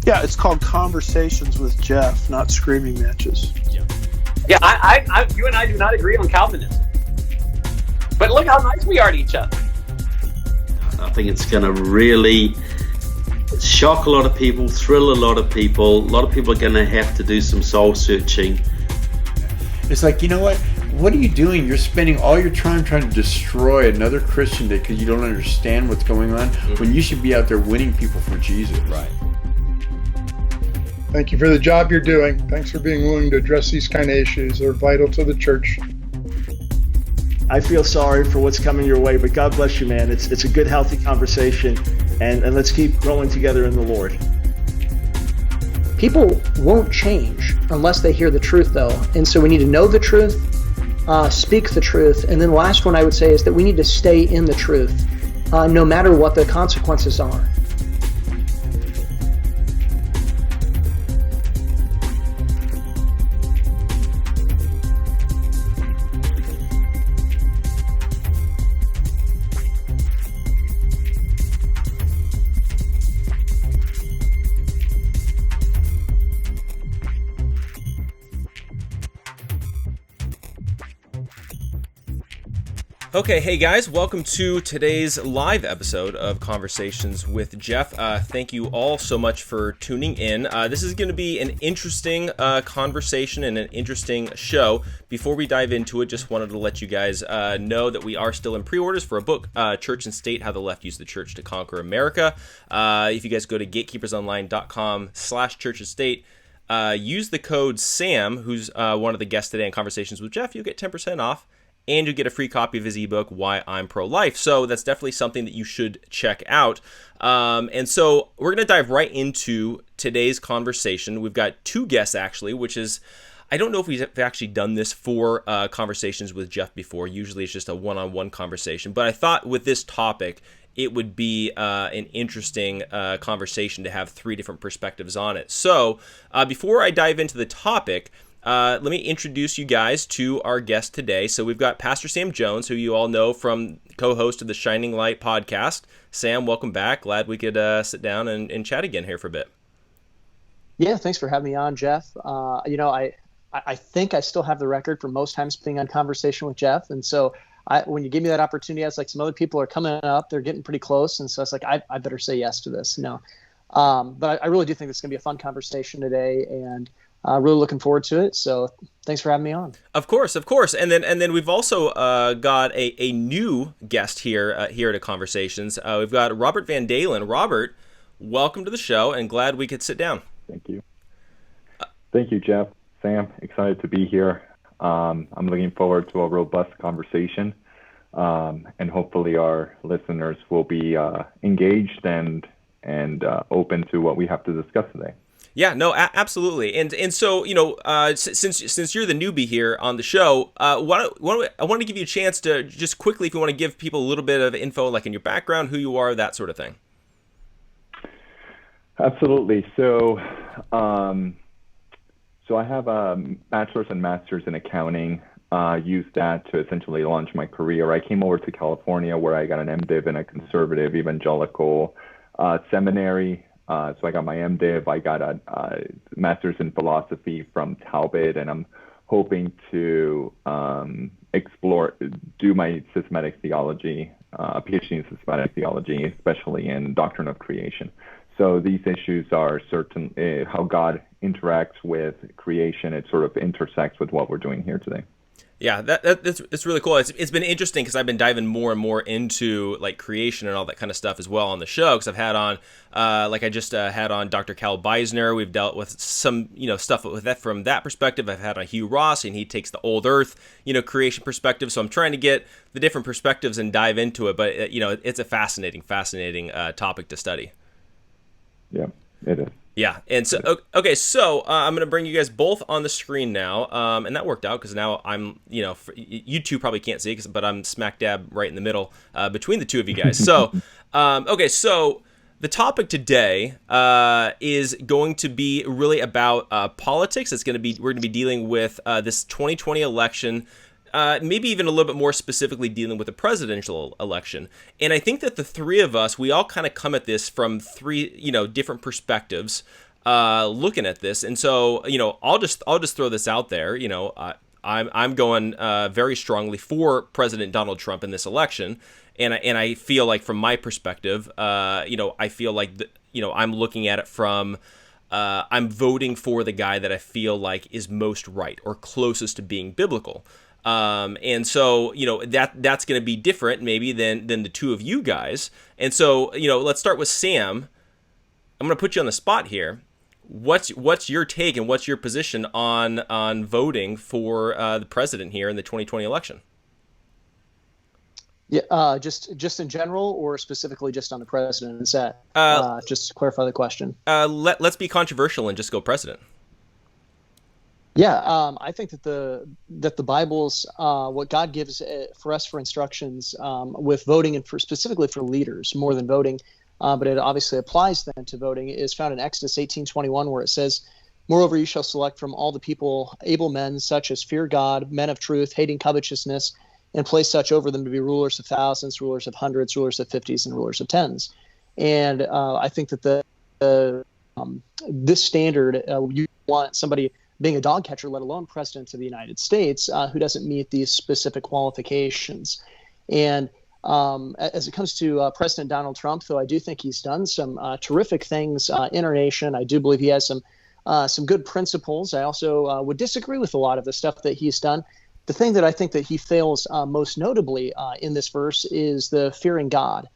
Yeah, it's called Conversations with Jeff, not Screaming Matches. Yeah, you and I do not agree on Calvinism. But look how nice we are to each other. I think it's going to really shock a lot of people, thrill a lot of people. A lot of people are going to have to do some soul searching. It's like, you know what? What are you doing? You're spending all your time trying to destroy another Christian day because you don't understand what's going on, when you should be out there winning people for Jesus. Right. Thank you for the job you're doing. Thanks for being willing to address these kind of issues. They're vital to the church. I feel sorry for what's coming your way, but God bless you, man. It's a good, healthy conversation, and let's keep growing together in the Lord. People won't change unless they hear the truth, though. And so we need to know the truth, speak the truth, and then the last one I would say is that we need to stay in the truth, no matter what the consequences are. Okay, hey guys, welcome to today's live episode of Conversations with Jeff. Thank you all so much for tuning in. This is going to be an interesting conversation and an interesting show. Before we dive into it, just wanted to let you guys know that we are still in pre-orders for a book, Church and State, How the Left Used the Church to Conquer America. If you guys go to gatekeepersonline.com/church and state, use the code SAM, who's one of the guests today in Conversations with Jeff, you'll get 10% off. And you get a free copy of his ebook, Why I'm Pro-Life. So that's definitely something that you should check out. And so we're going to dive right into today's conversation. We've got two guests, actually, which is, I don't know if we've actually done this for Conversations with Jeff before. Usually it's just a one-on-one conversation. But I thought with this topic, it would be an interesting conversation to have three different perspectives on it. So before I dive into the topic, let me introduce you guys to our guest today. So we've got Pastor Sam Jones, who you all know from co-host of the Shining Light podcast. Sam, welcome back. Glad we could sit down and chat again here for a bit. Yeah, thanks for having me on, Jeff. I think I still have the record for most times being on Conversation with Jeff. And so when you give me that opportunity, I was like, some other people are coming up. They're getting pretty close. And so it's like, I better say yes to this. But I really do think it's going to be a fun conversation today. And really looking forward to it. So thanks for having me on. Of course. And then we've also got a new guest here at Conversations. We've got Robert Van Dalen. Robert, welcome to the show, and glad we could sit down. Thank you. Thank you, Jeff. Sam, excited to be here. I'm looking forward to a robust conversation, and hopefully our listeners will be engaged and open to what we have to discuss today. Yeah, no, absolutely. And so, since you're the newbie here on the show, I want to give you a chance to just quickly, if you want to give people a little bit of info, like in your background, who you are, that sort of thing. Absolutely. So I have a bachelor's and master's in accounting. Used that to essentially launch my career. I came over to California where I got an MDiv in a conservative evangelical seminary. So I got my MDiv, I got a master's in philosophy from Talbot, and I'm hoping to do my systematic theology, a PhD in systematic theology, especially in doctrine of creation. So these issues are how God interacts with creation. It sort of intersects with what we're doing here today. Yeah, that's really cool. It's been interesting because I've been diving more and more into like creation and all that kind of stuff as well on the show. Because I've had on, I just had on Dr. Cal Beisner. We've dealt with some stuff with that from that perspective. I've had on Hugh Ross, and he takes the old Earth creation perspective. So I'm trying to get the different perspectives and dive into it. But it's a fascinating topic to study. Yeah, it is. Yeah, and so okay, so I'm going to bring you guys both on the screen now, and that worked out because now I'm, you two probably can't see it, but I'm smack dab right in the middle between the two of you guys. So, okay, so the topic today is going to be really about politics. We're going to be dealing with this 2020 election. Maybe even a little bit more specifically dealing with the presidential election. And I think that the three of us, we all kind of come at this from three, different perspectives. looking at this. And so, I'll just throw this out there. I'm going very strongly for President Donald Trump in this election, and I feel like from my perspective, I feel like I'm looking at it from I'm voting for the guy that I feel like is most right or closest to being biblical. And so, that's going to be different maybe than the two of you guys. And so, let's start with Sam. I'm going to put you on the spot here. What's your take and what's your position on voting for the president here in the 2020 election? Yeah, just in general, or specifically just on the president? Is that just to clarify the question? Let's be controversial and just go president. Yeah, I think that the Bible's what God gives for us for instructions with voting and specifically for leaders more than voting. But it obviously applies then to voting, is found in Exodus 18:21, where it says, "Moreover, you shall select from all the people able men, such as fear God, men of truth, hating covetousness, and place such over them to be rulers of thousands, rulers of hundreds, rulers of fifties, and rulers of tens." And I think that this standard, you want somebody being a dog catcher, let alone president of the United States, who doesn't meet these specific qualifications. And as it comes to President Donald Trump, though, I do think he's done some terrific things in our nation. I do believe he has some good principles. I also would disagree with a lot of the stuff that he's done. The thing that I think that he fails most notably in this verse is the fearing God.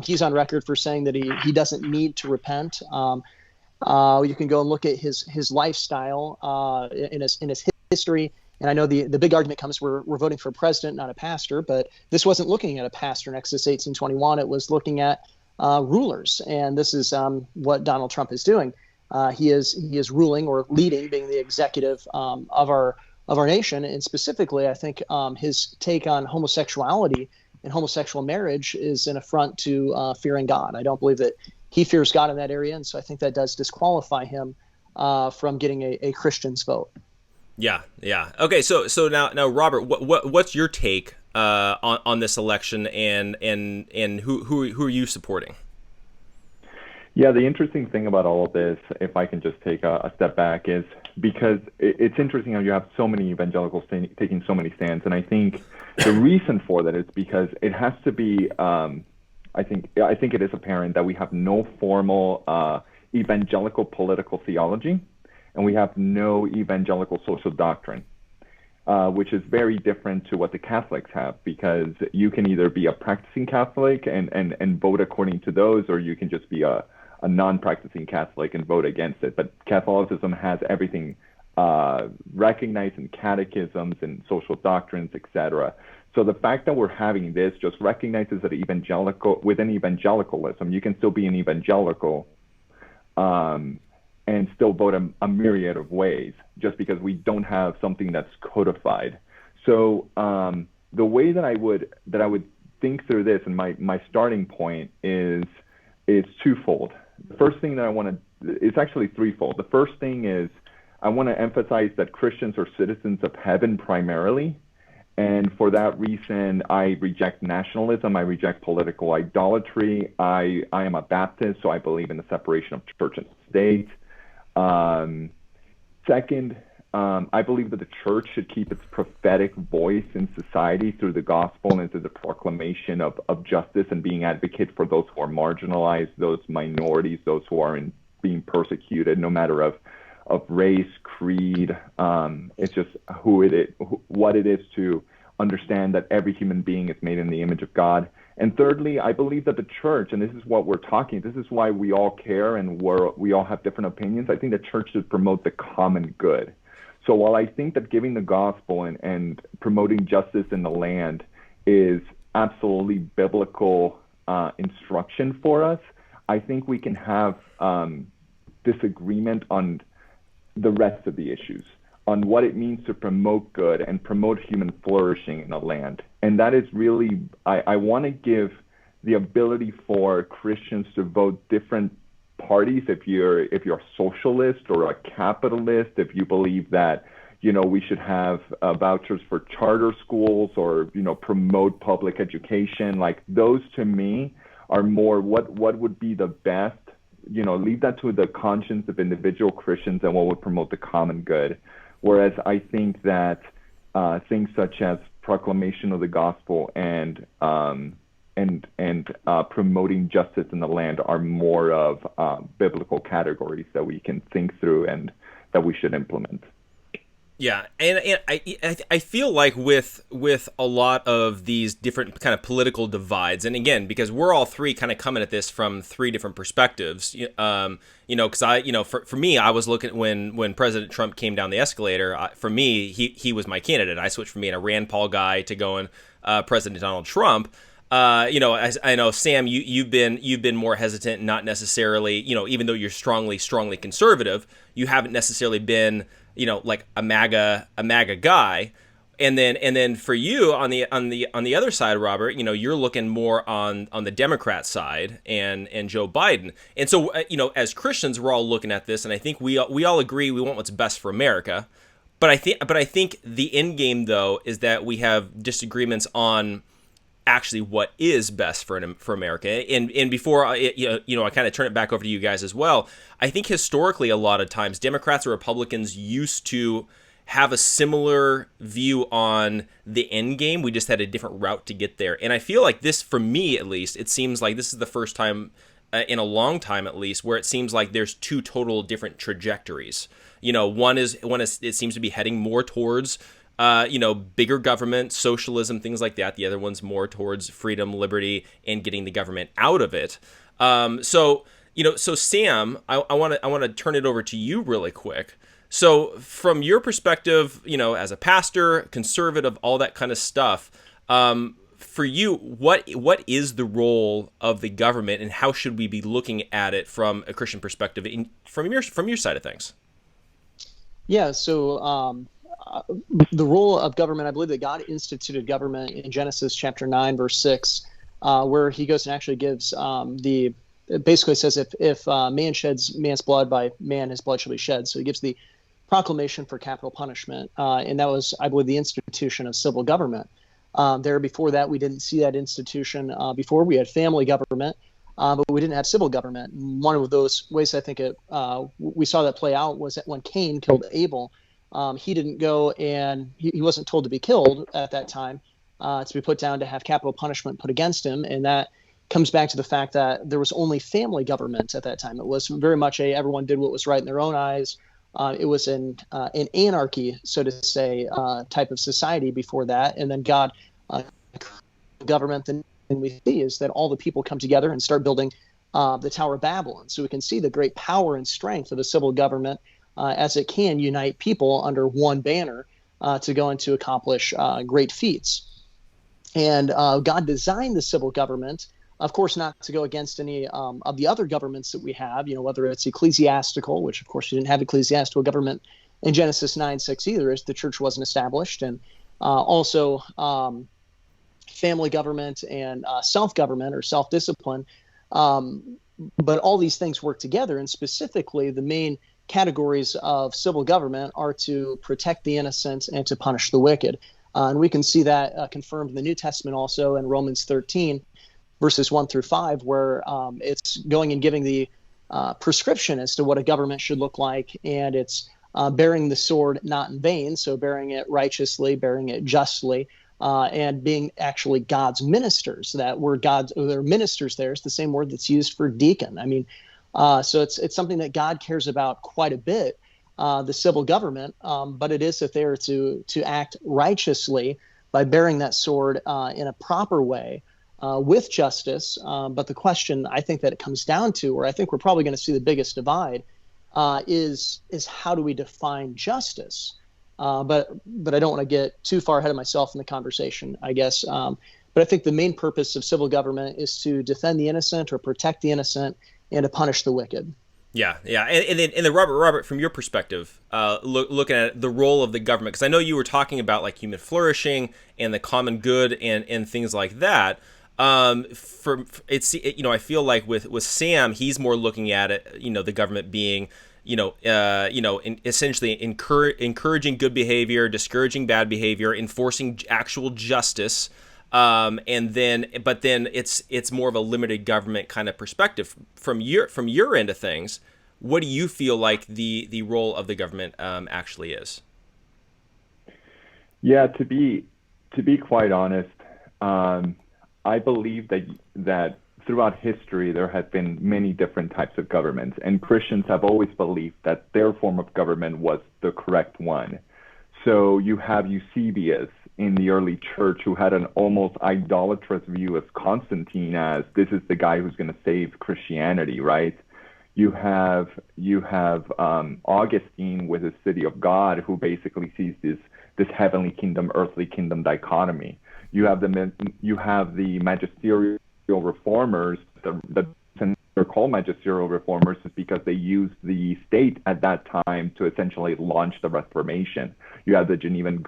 He's on record for saying that he doesn't need to repent. You can go and look at his lifestyle in his history. And I know the big argument comes, we're voting for a president, not a pastor, but this wasn't looking at a pastor in Exodus 18:21. It was looking at rulers, and this is what Donald Trump is doing. He is ruling or leading, being the executive of our nation, and specifically, I think his take on homosexuality and homosexual marriage is an affront to fearing God. I don't believe that he fears God in that area, and so I think that does disqualify him from getting a Christian's vote. Yeah. Okay, so now, Robert, what's your take on this election, and who are you supporting? Yeah, the interesting thing about all of this, if I can just take a step back, is because it's interesting how you have so many evangelicals taking so many stands, and I think the reason for that is because it has to be. I think it is apparent that we have no formal evangelical political theology, and we have no evangelical social doctrine, which is very different to what the Catholics have, because you can either be a practicing Catholic and vote according to those, or you can just be a non-practicing Catholic and vote against it. But Catholicism has everything recognized in catechisms and social doctrines, etc. So the fact that we're having this just recognizes that within evangelicalism, you can still be an evangelical and still vote a myriad of ways, just because we don't have something that's codified. So the way that I would think through this, and my starting point is twofold. The first thing that I want to, it's actually threefold. The first thing is I want to emphasize that Christians are citizens of heaven primarily. And for that reason, I reject nationalism. I reject political idolatry. I am a Baptist, so I believe in the separation of church and state. Second, I believe that the church should keep its prophetic voice in society through the gospel and through the proclamation of justice and being advocate for those who are marginalized, those minorities, those who are being persecuted, no matter of race, creed. It's just what it is to understand that every human being is made in the image of God. And thirdly, I believe that the church, and this is what we're talking, this is why we all care and we all have different opinions. I think the church should promote the common good. So while I think that giving the gospel and promoting justice in the land is absolutely biblical instruction for us, I think we can have disagreement on the rest of the issues, on what it means to promote good and promote human flourishing in the land. And that is really, I want to give the ability for Christians to vote different parties. If you're a socialist or a capitalist, if you believe that, we should have vouchers for charter schools or, promote public education, like those to me are more what would be the best leave that to the conscience of individual Christians and what would promote the common good. Whereas I think that things such as proclamation of the gospel and promoting justice in the land are more of biblical categories that we can think through and that we should implement. Yeah, and I feel like with a lot of these different kind of political divides, and again, because we're all three kind of coming at this from three different perspectives, because for me, I was looking when President Trump came down the escalator. For me, he was my candidate. I switched from being a Rand Paul guy to going President Donald Trump. As I know, Sam, you've been more hesitant, not necessarily, even though you're strongly conservative, you haven't necessarily been, like a MAGA guy. And then for you on the other side, Robert, you're looking more on the Democrat side and Joe Biden. And so, as Christians, we're all looking at this, and I think we all agree we want what's best for America. But I think the end game, though, is that we have disagreements on actually what is best for America. And before I kind of turn it back over to you guys as well, I think historically a lot of times Democrats or Republicans used to have a similar view on the end game. We just had a different route to get there. And I feel like this, for me at least, it seems like this is the first time in a long time at least where it seems like there's two total different trajectories. One is it seems to be heading more towards bigger government, socialism, things like that. The other one's more towards freedom, liberty, and getting the government out of it. So Sam, I want to turn it over to you really quick. So from your perspective, as a pastor, conservative, all that kind of stuff, for you, what is the role of the government, and how should we be looking at it from a Christian perspective, from your side of things? Yeah. So. The role of government, I believe that God instituted government in Genesis chapter 9, verse 6, where he goes and actually gives it basically says if man sheds man's blood, by man his blood shall be shed. So he gives the proclamation for capital punishment. And that was, I believe, the institution of civil government. Before that, we didn't see that institution. Before we had family government, but we didn't have civil government. And one of those ways I think we saw that play out was that when Cain killed Abel, he didn't go and he wasn't told to be killed at that time, to be put down, to have capital punishment put against him. And that comes back to the fact that there was only family government at that time. It was very much everyone did what was right in their own eyes. It was an anarchy, so to say, type of society before that. And then God government, and we see is that all the people come together and start building the Tower of Babylon. So we can see the great power and strength of the civil government as it can unite people under one banner to go and to accomplish great feats. And God designed the civil government, of course, not to go against any of the other governments that we have, whether it's ecclesiastical, which of course you didn't have ecclesiastical government in Genesis 9:6 either, as the church wasn't established, and also family government and self-government or self-discipline. But all these things work together, and specifically the main categories of civil government are to protect the innocent and to punish the wicked. And we can see that confirmed in the New Testament also in Romans 13, verses 1 through 5, where it's going and giving the prescription as to what a government should look like. And it's bearing the sword not in vain, so bearing it righteously, bearing it justly, and being actually God's ministers. That word they're ministers there is the same word that's used for deacon. I mean, so it's something that God cares about quite a bit, the civil government, but it is that they are to act righteously by bearing that sword in a proper way with justice. But the question I think that it comes down to, or I think we're probably going to see the biggest divide, is how do we define justice? But I don't want to get too far ahead of myself in the conversation, I guess. But I think the main purpose of civil government is to defend the innocent or protect the innocent and to punish the wicked. Yeah. And then Robert, from your perspective, looking at the role of the government, because I know you were talking about like human flourishing and the common good and things like that. I feel like with Sam, he's more looking at it, the government being, essentially encouraging good behavior, discouraging bad behavior, enforcing actual justice, and then it's more of a limited government kind of perspective. From your end of things, what do you feel like the role of the government actually is? Yeah, to be quite honest, I believe that throughout history there have been many different types of governments, and Christians have always believed that their form of government was the correct one. So you have Eusebius in the early church who had an almost idolatrous view of Constantine as this is the guy who's going to save Christianity, right? You have Augustine with the City of God, who basically sees this heavenly kingdom, earthly kingdom dichotomy. You have the magisterial reformers. The reason they're called magisterial reformers is because they used the state at that time to essentially launch the Reformation. You have the Genevan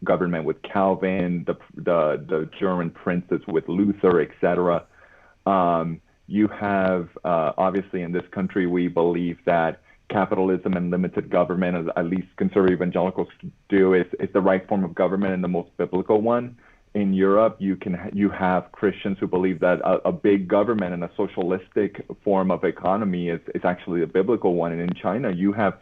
government with Calvin, the German princes with Luther, etc. You have, obviously in this country, we believe that capitalism and limited government, as at least conservative evangelicals do, is the right form of government and the most biblical one. In Europe, you have Christians who believe that a big government and a socialistic form of economy is actually the biblical one. And in China, you have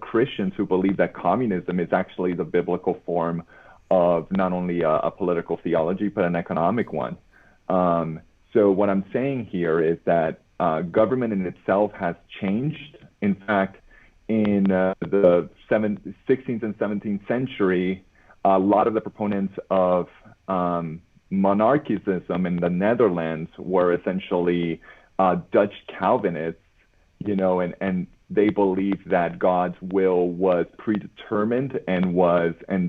Christians who believe that communism is actually the biblical form of not only a political theology, but an economic one. So what I'm saying here is that government in itself has changed. In fact, in the 16th and 17th century, a lot of the proponents of monarchism in the Netherlands were essentially Dutch Calvinists, and they believed that God's will was predetermined and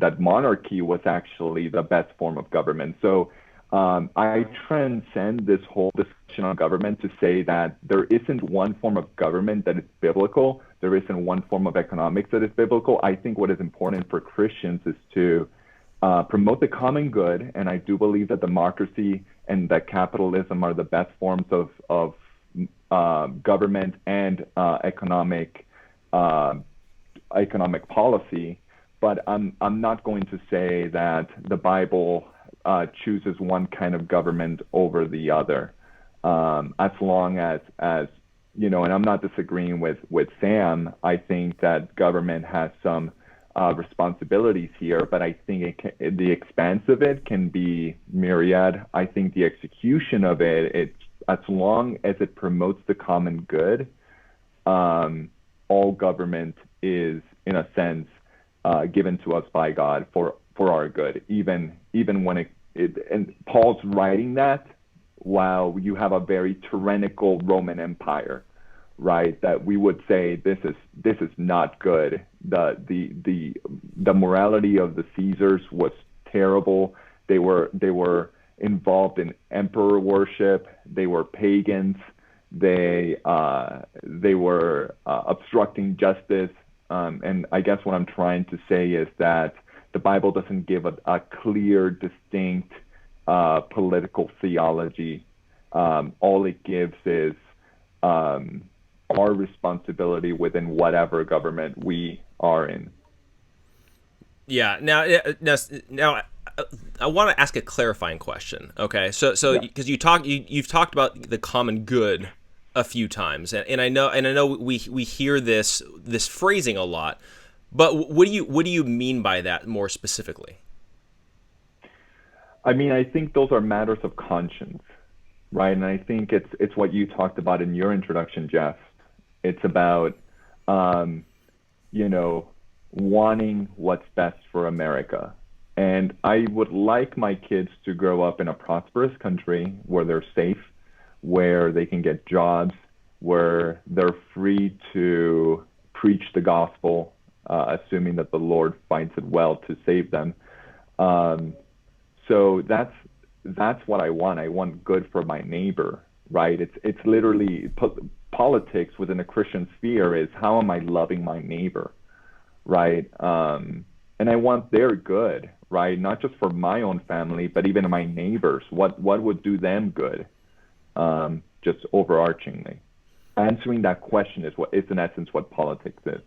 that monarchy was actually the best form of government. So I transcend this whole discussion on government to say that there isn't one form of government that is biblical. There isn't one form of economics that is biblical. I think what is important for Christians is to promote the common good, and I do believe that democracy and that capitalism are the best forms of government and economic policy. But I'm not going to say that the Bible chooses one kind of government over the other, as long as and I'm not disagreeing with Sam. I think that government has some responsibilities here, but I think the expanse of it can be myriad. I think the execution of it, as long as it promotes the common good, all government is, in a sense, given to us by God for our good, even when and Paul's writing that while you have a very tyrannical Roman Empire, right? That we would say this is not good. The morality of the Caesars was terrible. They were involved in emperor worship. They were pagans. They were obstructing justice. And I guess what I'm trying to say is that the Bible doesn't give a clear, distinct political theology. All it gives is our responsibility within whatever government we are in. Yeah. Now I want to ask a clarifying question. Okay. So because you've talked about the common good a few times, and I know we hear this phrasing a lot, but what do you mean by that more specifically? I mean, I think those are matters of conscience, right? And I think it's what you talked about in your introduction, Jeff. It's about, wanting what's best for America. And I would like my kids to grow up in a prosperous country where they're safe, where they can get jobs, where they're free to preach the gospel, assuming that the Lord finds it well to save them. So that's what I want. I want good for my neighbor, right? It's literally politics within a Christian sphere is how am I loving my neighbor, right? And I want their good, right? Not just for my own family, but even my neighbors. What would do them good? Just overarchingly. Answering that question is in essence what politics is.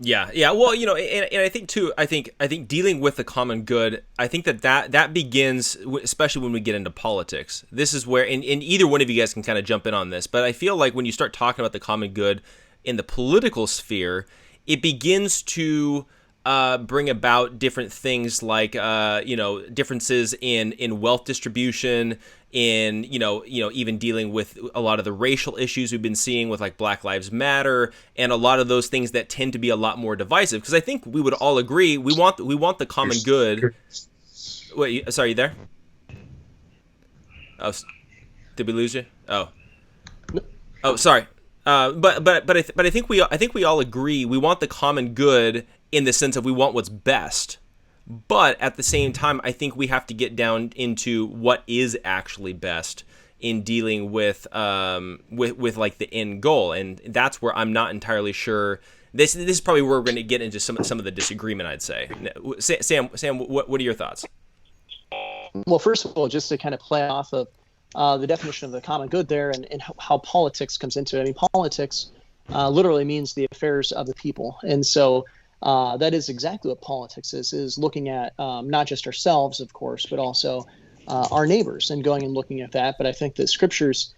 Yeah. Well, and I think too. I think dealing with the common good. I think that begins, especially when we get into politics. This is where, and either one of you guys can kind of jump in on this. But I feel like when you start talking about the common good in the political sphere, it begins to bring about different things like differences in wealth distribution, in even dealing with a lot of the racial issues we've been seeing with like Black Lives Matter, and a lot of those things that tend to be a lot more divisive. Because I think we would all agree we want the common good. Wait, sorry, you there? Oh, did we lose you? Oh, sorry. But I think we all agree we want the common good in the sense of we want what's best. But at the same time, I think we have to get down into what is actually best in dealing with like the end goal, and that's where I'm not entirely sure. This is probably where we're going to get into some of the disagreement, I'd say. Sam, what are your thoughts? Well, first of all, just to kind of play off of the definition of the common good there, and how politics comes into it. I mean, politics literally means the affairs of the people, and so that is exactly what politics is looking at not just ourselves, of course, but also our neighbors, and going and looking at that. But I think that Scripture's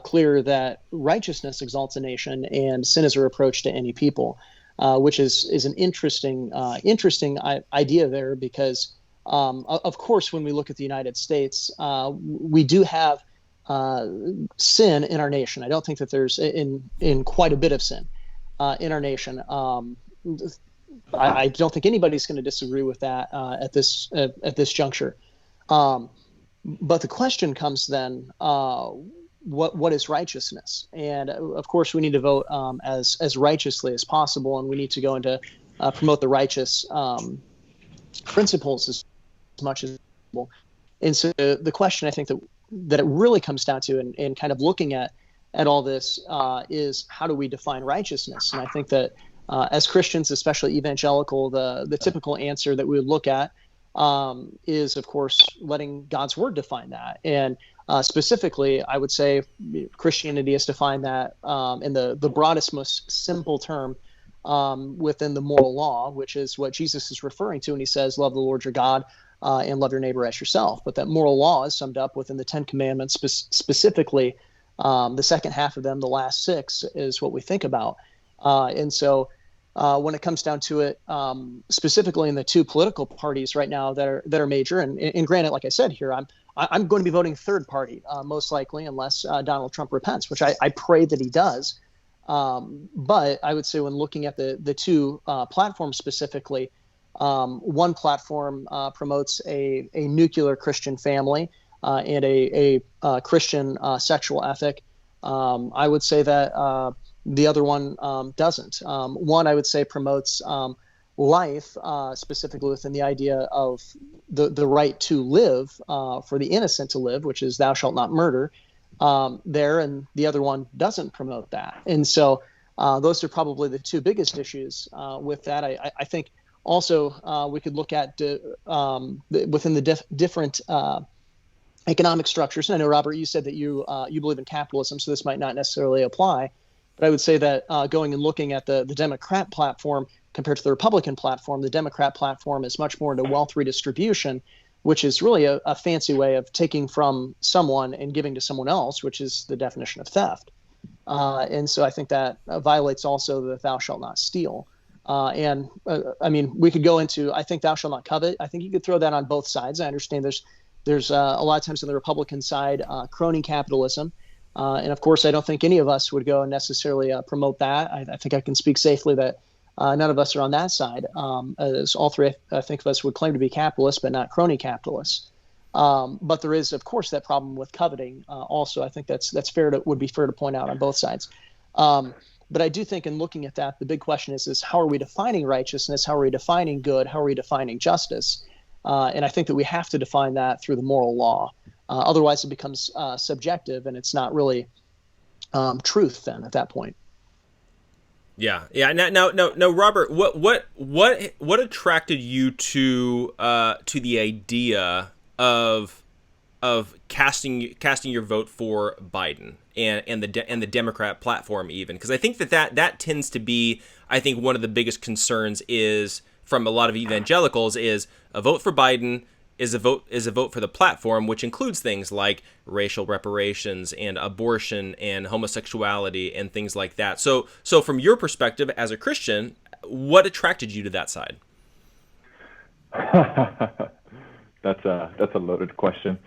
clear that righteousness exalts a nation, and sin is a reproach to any people, which is an interesting idea there, because of course, when we look at the United States, we do have sin in our nation. I don't think that there's in quite a bit of sin in our nation. I don't think anybody's going to disagree with that at this juncture. But the question comes then, what is righteousness? And of course, we need to vote as righteously as possible, and we need to go into promote the righteous principles as much as possible. And so the question I think that it really comes down to, and kind of looking at all this, is how do we define righteousness? And I think that as Christians, especially evangelical, the typical answer that we would look at is, of course, letting God's word define that. And specifically, I would say Christianity has defined that in the broadest, most simple term within the moral law, which is what Jesus is referring to when he says, love the Lord your God and love your neighbor as yourself. But that moral law is summed up within the Ten Commandments, specifically the second half of them, the last six, is what we think about. And so when it comes down to it, specifically in the two political parties right now that are major, and granted, like I said here, I'm going to be voting third party, most likely, unless Donald Trump repents, which I pray that he does. But I would say when looking at the two platforms specifically, one platform promotes a nuclear Christian family and a Christian sexual ethic. I would say that the other one doesn't. One, I would say, promotes life, specifically within the idea of the right to live, for the innocent to live, which is thou shalt not murder there, and the other one doesn't promote that. And so those are probably the two biggest issues with that. I think also we could look at within the different economic structures. And I know, Robert, you said that you believe in capitalism, so this might not necessarily apply. But I would say that going and looking at the Democrat platform compared to the Republican platform, the Democrat platform is much more into wealth redistribution, which is really a fancy way of taking from someone and giving to someone else, which is the definition of theft. And so I think that violates also the thou shalt not steal. I mean, we could go into, I think thou shalt not covet. I think you could throw that on both sides. I understand there's a lot of times on the Republican side, crony capitalism. And of course, I don't think any of us would go and necessarily promote that. I think I can speak safely that none of us are on that side. As all three, I think, of us would claim to be capitalists, but not crony capitalists. But there is, of course, that problem with coveting. Also, I think that's would be fair to point out on both sides. But I do think in looking at that, the big question is how are we defining righteousness? How are we defining good? How are we defining justice? And I think that we have to define that through the moral law. Otherwise, it becomes subjective, and it's not really truth then at that point. Yeah. Now, Robert, what attracted you to the idea of casting your vote for Biden? and the Democrat platform even, because I think that tends to be, I think, one of the biggest concerns is from a lot of evangelicals is a vote for Biden is a vote for the platform, which includes things like racial reparations and abortion and homosexuality and things like that. So from your perspective as a Christian, what attracted you to that side? That's a loaded question.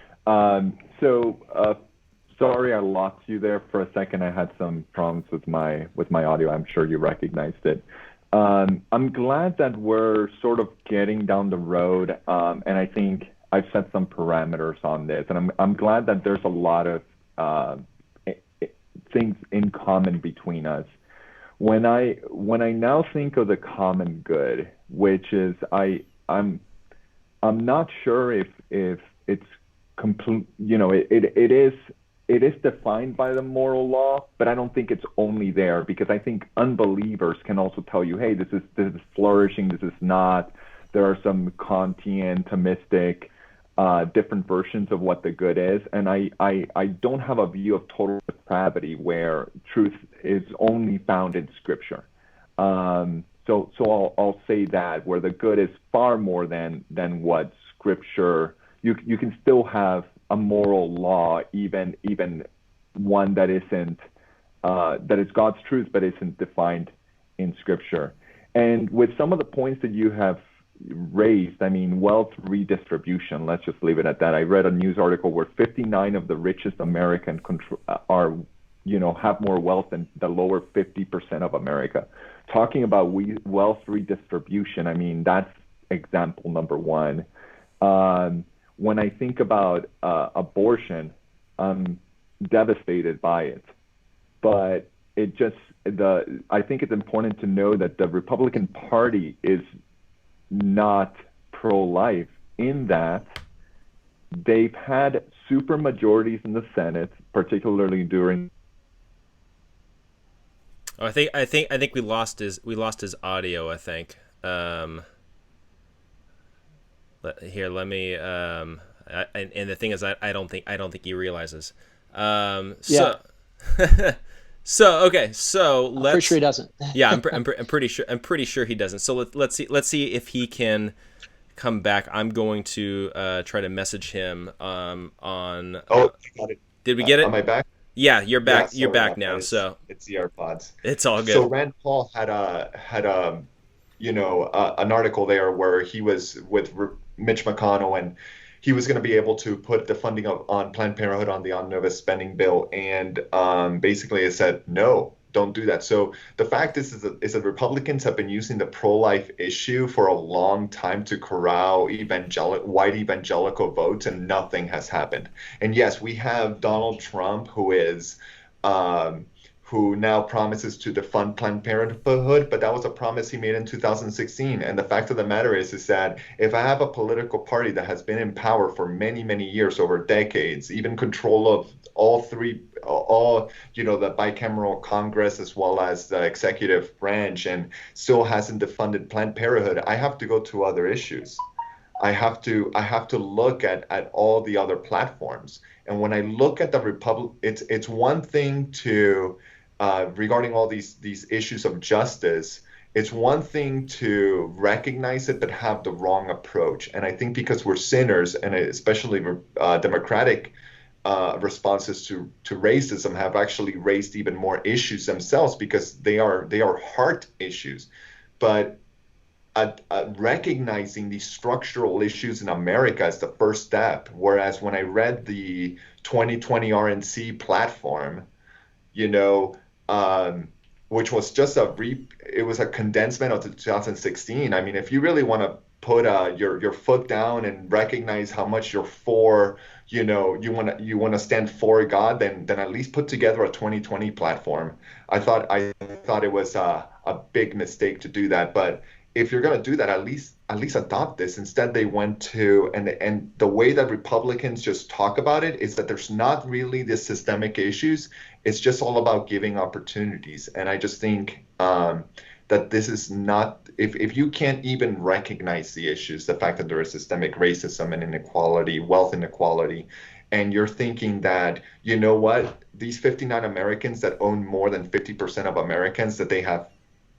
Sorry I lost you there for a second. I had some problems with my audio. I'm sure you recognized it. I'm glad that we're sort of getting down the road, and I think I've set some parameters on this, and I'm glad that there's a lot of things in common between us. When I now think of the common good, which is I'm not sure if it's complete. It is defined by the moral law, but I don't think it's only there, because I think unbelievers can also tell you, hey, this is flourishing, this is not. There are some Kantian, Thomistic, different versions of what the good is, and I don't have a view of total depravity where truth is only found in Scripture. So I'll say that where the good is far more than what Scripture. You can still have a moral law, even one that isn't that is God's truth but isn't defined in Scripture. And with some of the points that you have raised, I mean, wealth redistribution, let's just leave it at that. I read a news article where 59 of the richest Americans have more wealth than the lower 50% of America. Talking about wealth redistribution, I mean, that's example number one. When I think about abortion, I'm devastated by it. But I think it's important to know that the Republican Party is not pro-life, in that they've had super majorities in the Senate, particularly during. Oh, I think we lost his audio. I think. Here, let me. And the thing is, I don't think he realizes. So okay, so let's. I'm pretty sure he doesn't. Yeah, I'm pretty sure he doesn't. So let's see if he can come back. I'm going to try to message him on. Oh, I got it. Did we get it? Am I back? Yeah, you're back. Yeah, you're back now. So it's the AirPods. It's all good. So Rand Paul had an article there where he was with Mitch McConnell, and he was going to be able to put the funding on Planned Parenthood on the omnibus spending bill, and basically it said no, don't do that. So the fact is that Republicans have been using the pro-life issue for a long time to corral white evangelical votes, and nothing has happened. And yes, we have Donald Trump, who now promises to defund Planned Parenthood, but that was a promise he made in 2016. And the fact of the matter is that if I have a political party that has been in power for many, many years, over decades, even control of the bicameral Congress as well as the executive branch, and still hasn't defunded Planned Parenthood, I have to go to other issues. I have to look at all the other platforms. And when I look at the Republic, it's one thing to regarding all these issues of justice, it's one thing to recognize it but have the wrong approach. And I think because we're sinners, and especially democratic responses to racism have actually raised even more issues themselves, because they are heart issues. But recognizing these structural issues in America is the first step. Whereas when I read the 2020 RNC platform, which was just it was a condensement of the 2016. I mean, if you really want to put your foot down and recognize how much you're for, you want to stand for God, then at least put together a 2020 platform. I thought it was a big mistake to do that, but if you're going to do that, at least adopt this. Instead, they went to, and the way that Republicans just talk about it is that there's not really the systemic issues. It's just all about giving opportunities. And I just think that this is not, if you can't even recognize the issues, the fact that there is systemic racism and inequality, wealth inequality, and you're thinking that, you know what, these 59 Americans that own more than 50% of Americans, that they have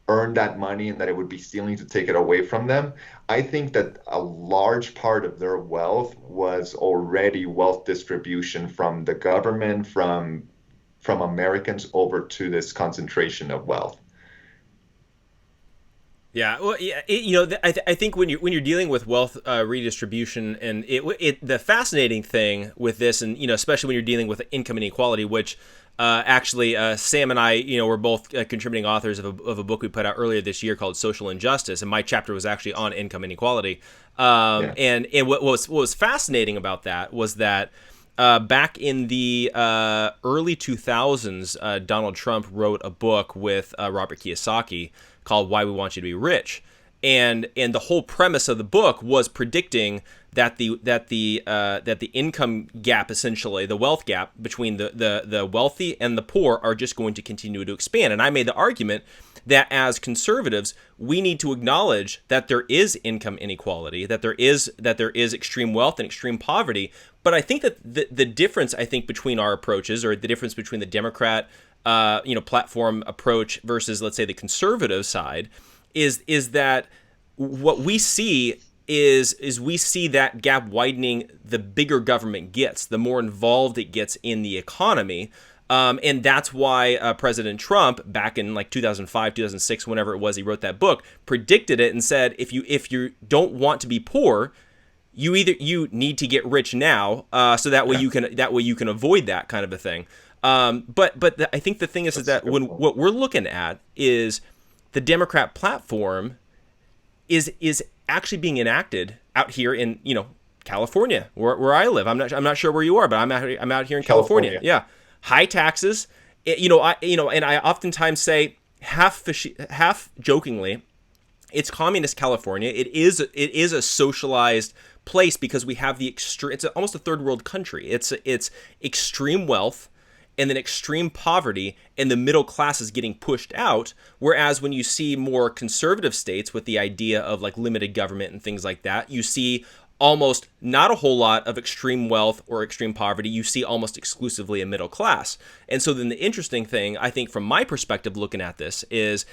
earned that money and that it would be stealing to take it away from them. I think that a large part of their wealth was already wealth distribution from the government, from Americans over to this concentration of wealth. Yeah, well, yeah, I think when you're dealing with wealth redistribution, and the fascinating thing with this, and especially when you're dealing with income inequality, which actually Sam and I were both contributing authors of a book we put out earlier this year called Social Injustice, and my chapter was actually on income inequality. And what was fascinating about that was that back in the early 2000s, Donald Trump wrote a book with Robert Kiyosaki called Why We Want You to Be Rich. And the whole premise of the book was predicting that the income gap, essentially the wealth gap between the wealthy and the poor, are just going to continue to expand. And I made the argument that as conservatives, we need to acknowledge that there is income inequality, that there is extreme wealth and extreme poverty. But I think that the difference, between our approaches, or the difference between the Democrat platform approach versus, let's say, the conservative side, is that what we see is we see that gap widening the bigger government gets, the more involved it gets in the economy. And that's why President Trump, back in like 2005, 2006, whenever it was, he wrote that book, predicted it and said, if you don't want to be poor, you need to get rich now, so that way you can avoid that kind of a thing. But I think the thing is that what we're looking at is the Democrat platform is actually being enacted out here in California, where I live. I'm not sure where you are, but I'm out here in California. Yeah, high taxes. And I oftentimes say half jokingly, it's communist California. It is a socialized place because we have it's almost a third world country. It's extreme wealth and then extreme poverty, and the middle class is getting pushed out. Whereas when you see more conservative states with the idea of like limited government and things like that, you see almost not a whole lot of extreme wealth or extreme poverty. You see almost exclusively a middle class. And so then the interesting thing, I think, from my perspective looking at this is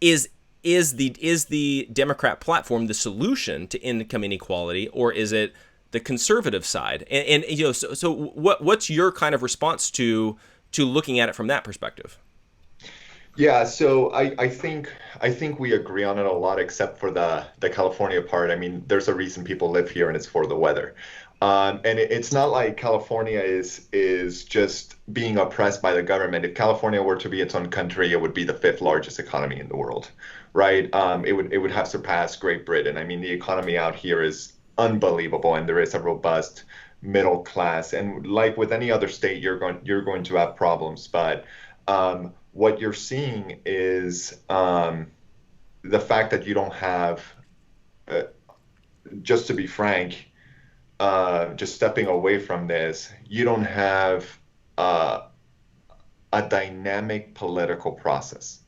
the Democrat platform the solution to income inequality, or is it the conservative side? And so what's your kind of response to looking at it from that perspective? Yeah, so I think we agree on it a lot, except for the California part. I mean, there's a reason people live here, and it's for the weather. And it's not like California is just being oppressed by the government. If California were to be its own country, it would be the 5th largest economy in the world, right? It would have surpassed Great Britain. I mean, the economy out here is unbelievable, and there is a robust middle class. And like with any other state, you're going to have problems. But what you're seeing is the fact that you don't have, just to be frank, just stepping away from this, you don't have a dynamic political process.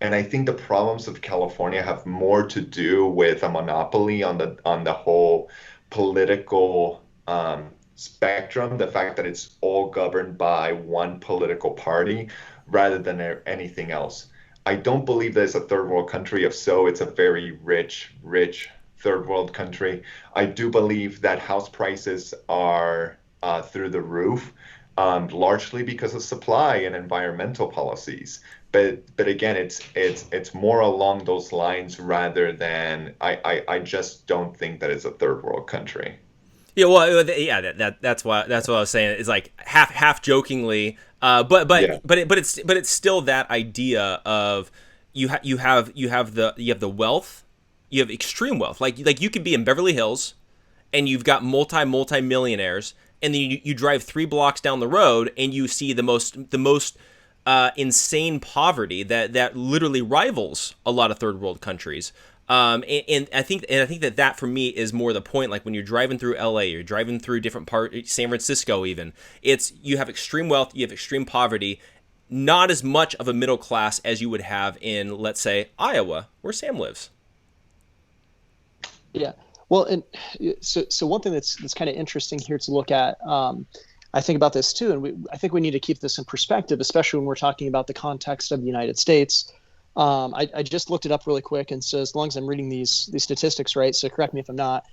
And I think the problems of California have more to do with a monopoly on the whole political spectrum, the fact that it's all governed by one political party rather than anything else. I don't believe that it's a third world country. If so, it's a very rich third world country. I do believe that house prices are through the roof, largely because of supply and environmental policies. But again, it's more along those lines rather than I just don't think that it's a third world country. Yeah, well, yeah, that's what I was saying. It's like half jokingly, but it's still that idea of you have the wealth, you have extreme wealth. Like you could be in Beverly Hills, and you've got multi millionaires, and then you drive 3 blocks down the road, and you see the most insane poverty that literally rivals a lot of third world countries. And I think that for me is more the point. Like when you're driving through LA, you're driving through different parts, San Francisco even, you have extreme wealth, you have extreme poverty, not as much of a middle class as you would have in, let's say, Iowa, where Sam lives. Yeah. Well, and so one thing that's kind of interesting here to look at, I think about this too, and I think we need to keep this in perspective, especially when we're talking about the context of the United States. I just looked it up really quick, and so as long as I'm reading these statistics right, so correct me if I'm not.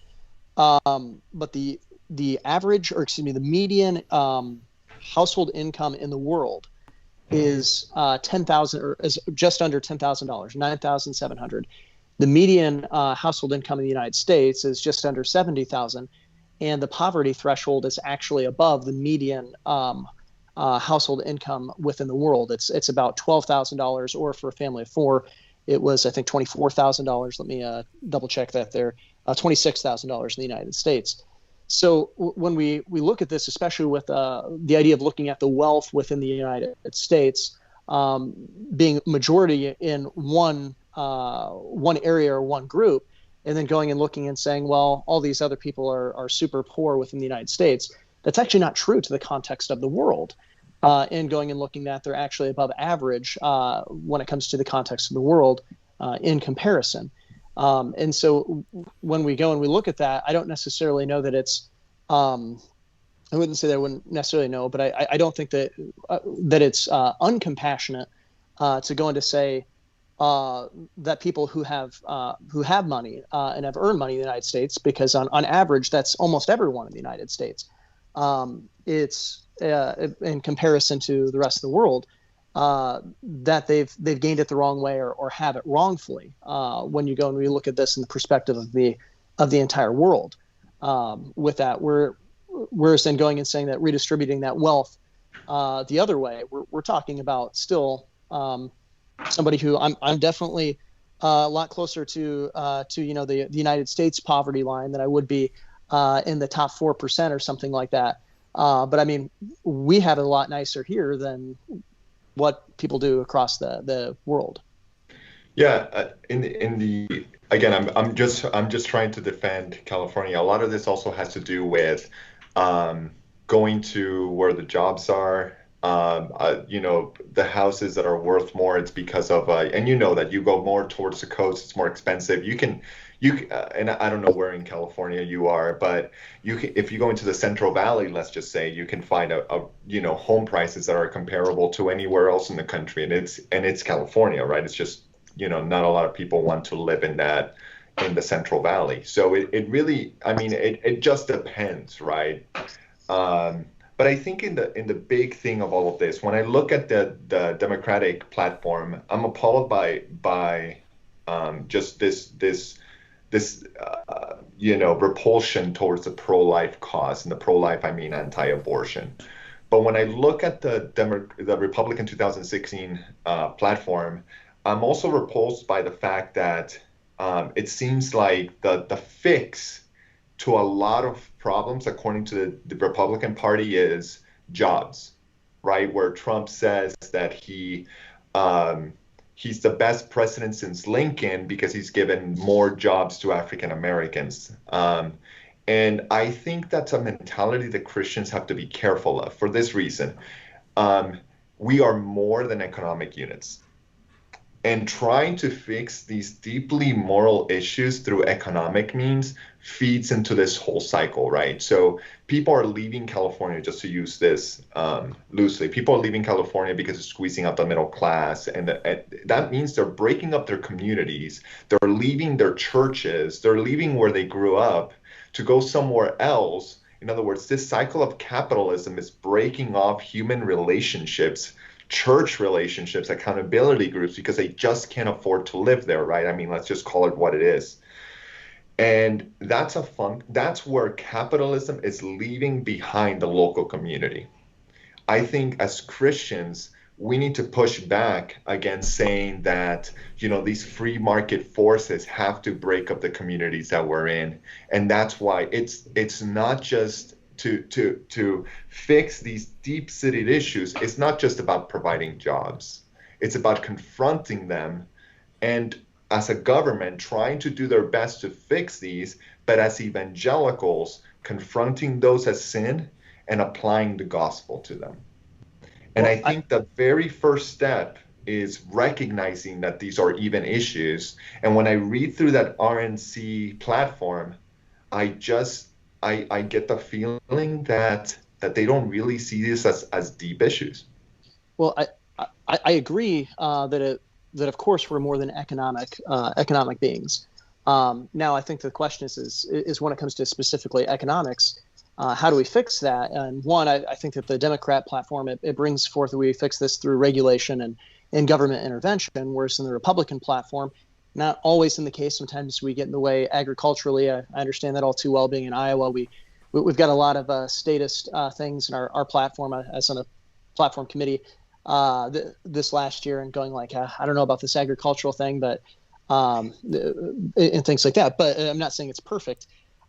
But the average, or excuse me, the median household income in the world is $10,000, or is just under $10,000, $9,700. The median household income in the United States is just under $70,000, and the poverty threshold is actually above the median household income within the world. It's about $12,000, or for a family of four, it was, I think, $24,000. Let me double check that there. $26,000 in the United States. So when we look at this, especially with the idea of looking at the wealth within the United States being majority in one area or one group, and then going and looking and saying, well, all these other people are super poor within the United States, that's actually not true to the context of the world. And going and looking that they're actually above average when it comes to the context of the world in comparison. And so when we go and we look at that, I don't necessarily know that it's, I wouldn't say that I wouldn't necessarily know, but I don't think that it's uncompassionate to go and to say that people who have money and have earned money in the United States, because on average, that's almost everyone in the United States. It's in comparison to the rest of the world, that they've gained it the wrong way or have it wrongfully. When you go and we look at this in the perspective of the entire world, with that, whereas then going and saying that redistributing that wealth the other way, we're talking about still somebody who I'm definitely a lot closer to the United States poverty line than I would be in the top 4% or something like that. But I mean, we have it a lot nicer here than what people do across the world. Yeah, again, I'm just trying to defend California. A lot of this also has to do with going to where the jobs are. The houses that are worth more, it's because of and that you go more towards the coast, it's more expensive. And I don't know where in California you are, but if you go into the Central Valley, let's just say, you can find home prices that are comparable to anywhere else in the country, and it's California, right? It's just not a lot of people want to live in the Central Valley. So it really, I mean, it just depends, right? But I think in the big thing of all of this, when I look at the Democratic platform, I'm appalled by just this repulsion towards the pro-life cause, and the pro-life, I mean anti-abortion. But when I look at the Republican 2016 platform, I'm also repulsed by the fact that it seems like the fix to a lot of problems, according to the Republican Party, is jobs, right? Where Trump says that he's the best president since Lincoln because he's given more jobs to African Americans. And I think that's a mentality that Christians have to be careful of for this reason. We are more than economic units. And trying to fix these deeply moral issues through economic means feeds into this whole cycle, right? So people are leaving California, just to use this loosely. People are leaving California because it's squeezing out the middle class. And that means they're breaking up their communities. They're leaving their churches. They're leaving where they grew up to go somewhere else. In other words, this cycle of capitalism is breaking off human relationships, church relationships, accountability groups, because they just can't afford to live there, right? I mean, let's just call it what it is. And that's where capitalism is leaving behind the local community. I think as Christians, we need to push back against saying that, these free market forces have to break up the communities that we're in. And that's why it's not just to fix these deep-seated issues. It's not just about providing jobs. It's about confronting them, and as a government trying to do their best to fix these, but as evangelicals confronting those as sin and applying the gospel to them. And I think the very first step is recognizing that these are even issues. And when I read through that RNC platform, I get the feeling that that they don't really see this as deep issues. Well, I agree that of course we're more than economic beings. Now I think the question is when it comes to specifically economics, how do we fix that? And one, I think that the Democrat platform, it brings forth that we fix this through regulation and government intervention, whereas in the Republican platform, not always in the case. Sometimes we get in the way agriculturally. I understand that all too well. Being in Iowa, we've got a lot of statist things in our platform. As on a platform committee this last year, and going like, I don't know about this agricultural thing, but and things like that. But I'm not saying it's perfect.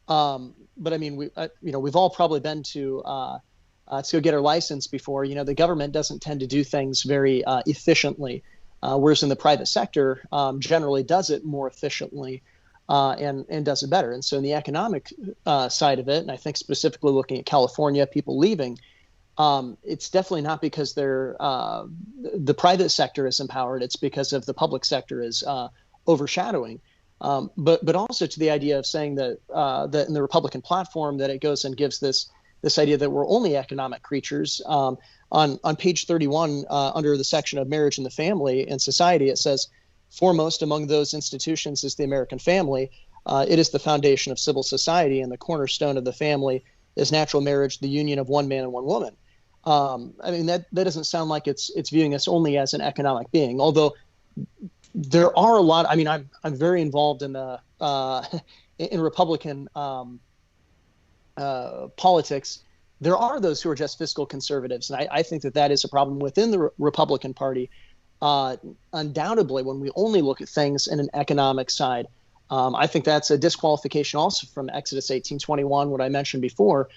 But I mean, we've all probably been to go get our license before. The government doesn't tend to do things very efficiently. Whereas in the private sector, generally does it more efficiently and does it better. And so in the economic side of it, and I think specifically looking at California, people leaving, it's definitely not because the private sector is empowered. It's because of the public sector is overshadowing. But also to the idea of saying that in the Republican platform that it goes and gives this idea that we're only economic creatures. On page 31, under the section of marriage and the family and society, it says, foremost among those institutions is the American family. It is the foundation of civil society, and the cornerstone of the family is natural marriage, the union of one man and one woman. I mean, that doesn't sound like it's viewing us only as an economic being, although there are a lot. I mean, I'm very involved in the in Republican politics. There are those who are just fiscal conservatives, and I think that is a problem within the Republican Party. Undoubtedly, when we only look at things in an economic side, I think that's a disqualification also from Exodus 18:21, what I mentioned before,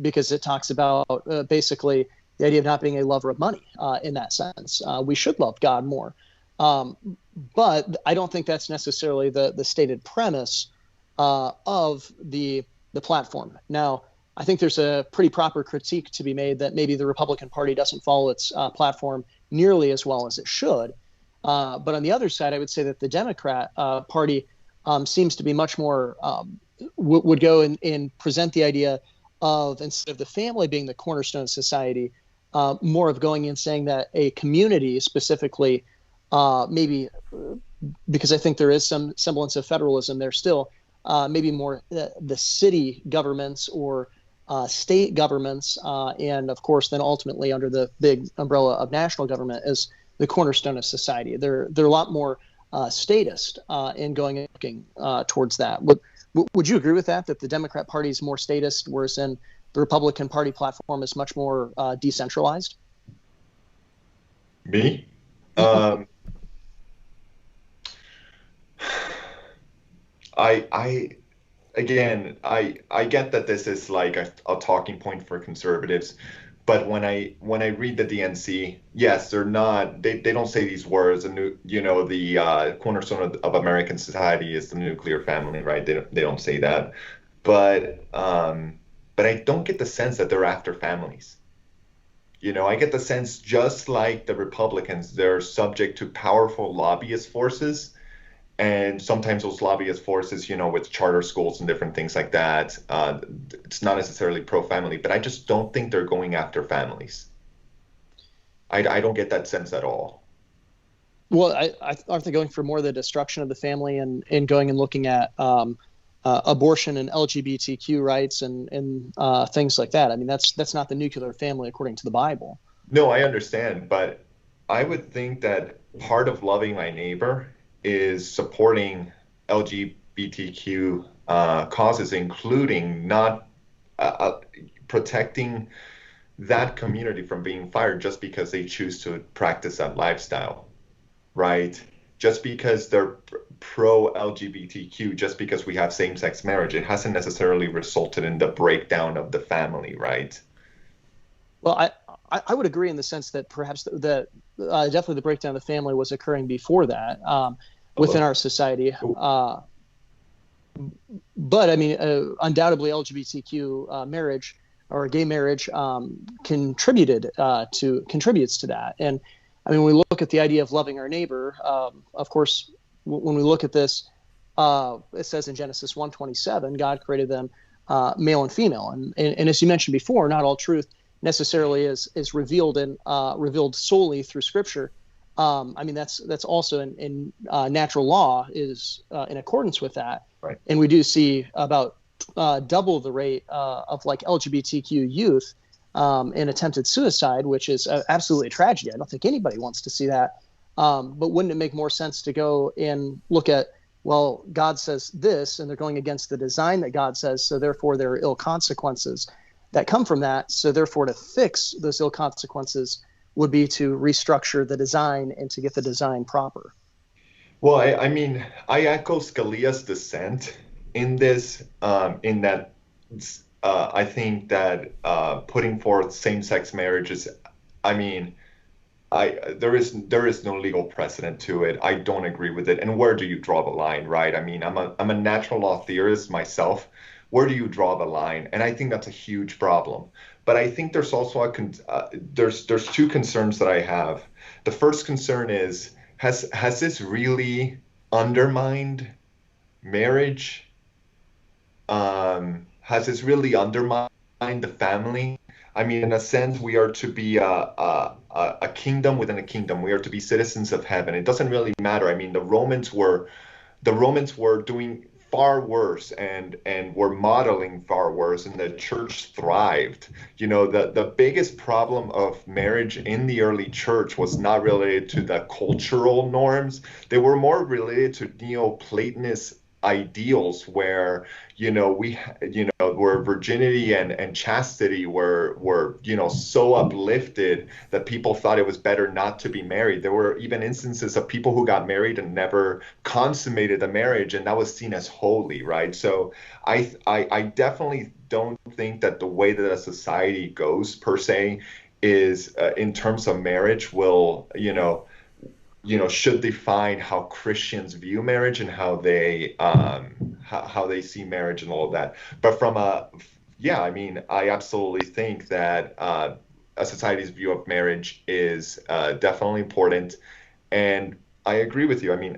because it talks about basically the idea of not being a lover of money in that sense. We should love God more. But I don't think that's necessarily the stated premise of the platform. Now, I think there's a pretty proper critique to be made that maybe the Republican Party doesn't follow its platform nearly as well as it should. But on the other side, I would say that the Democrat Party seems to be much more would go and present the idea of, instead of the family being the cornerstone of society, more of going and saying that a community specifically, maybe because I think there is some semblance of federalism there still, maybe more the city governments or state governments, and of course then ultimately under the big umbrella of national government as the cornerstone of society. They're a lot more statist in going and looking towards that. Would you agree with that the Democrat Party is more statist, whereas in the Republican Party platform is much more decentralized? Me? I get that this is like a talking point for conservatives, but when I read the DNC, yes, they don't say these words. The cornerstone of American society is the nuclear family, right? They don't say that, but I don't get the sense that they're after families. I get the sense, just like the Republicans, they're subject to powerful lobbyist forces. And sometimes those lobbyist forces, with charter schools and different things like that, it's not necessarily pro-family, but I just don't think they're going after families. I don't get that sense at all. Well, aren't they going for more the destruction of the family and going and looking at abortion and LGBTQ rights and things like that? I mean, that's not the nuclear family according to the Bible. No, I understand, but I would think that part of loving my neighbor is supporting LGBTQ causes, including not protecting that community from being fired just because they choose to practice that lifestyle, right? Just because they're pro-LGBTQ, just because we have same-sex marriage, it hasn't necessarily resulted in the breakdown of the family, right? Well, I would agree in the sense that perhaps that definitely the breakdown of the family was occurring before that. Within our society. But I mean, undoubtedly LGBTQ marriage or gay marriage contributes to that. And I mean, when we look at the idea of loving our neighbor, of course, when we look at this, it says in Genesis 1:27, God created them male and female. And as you mentioned before, not all truth necessarily is revealed and revealed solely through Scripture. I mean, that's also in natural law is in accordance with that. Right. And we do see about double the rate of like LGBTQ youth in attempted suicide, which is absolutely a tragedy. I don't think anybody wants to see that. But wouldn't it make more sense to go and look at, well, God says this, and they're going against the design that God says, so therefore there are ill consequences that come from that. So therefore to fix those ill consequences would be to restructure the design and to get the design proper. Well, I mean, I echo Scalia's dissent in this, in that I think that putting forth same-sex marriage is, I mean, there is no legal precedent to it. I don't agree with it. And where do you draw the line, right? I mean, I'm a natural law theorist myself. Where do you draw the line? And I think that's a huge problem. But I think there's also there's two concerns that I have. The first concern is, has this really undermined marriage? Has this really undermined the family? I mean, in a sense, we are to be a kingdom within a kingdom. We are to be citizens of heaven. It doesn't really matter. I mean, the Romans were doing far worse and were modeling far worse, and the church thrived. You know, the biggest problem of marriage in the early church was not related to the cultural norms. They were more related to Neoplatonist ideals where, where virginity and chastity were so uplifted that people thought it was better not to be married. There were even instances of people who got married and never consummated the marriage, and that was seen as holy, right? So I definitely don't think that the way that a society goes per se is in terms of marriage will should define how Christians view marriage and how they see marriage and all of that. But I absolutely think that a society's view of marriage is definitely important. And I agree with you. I mean,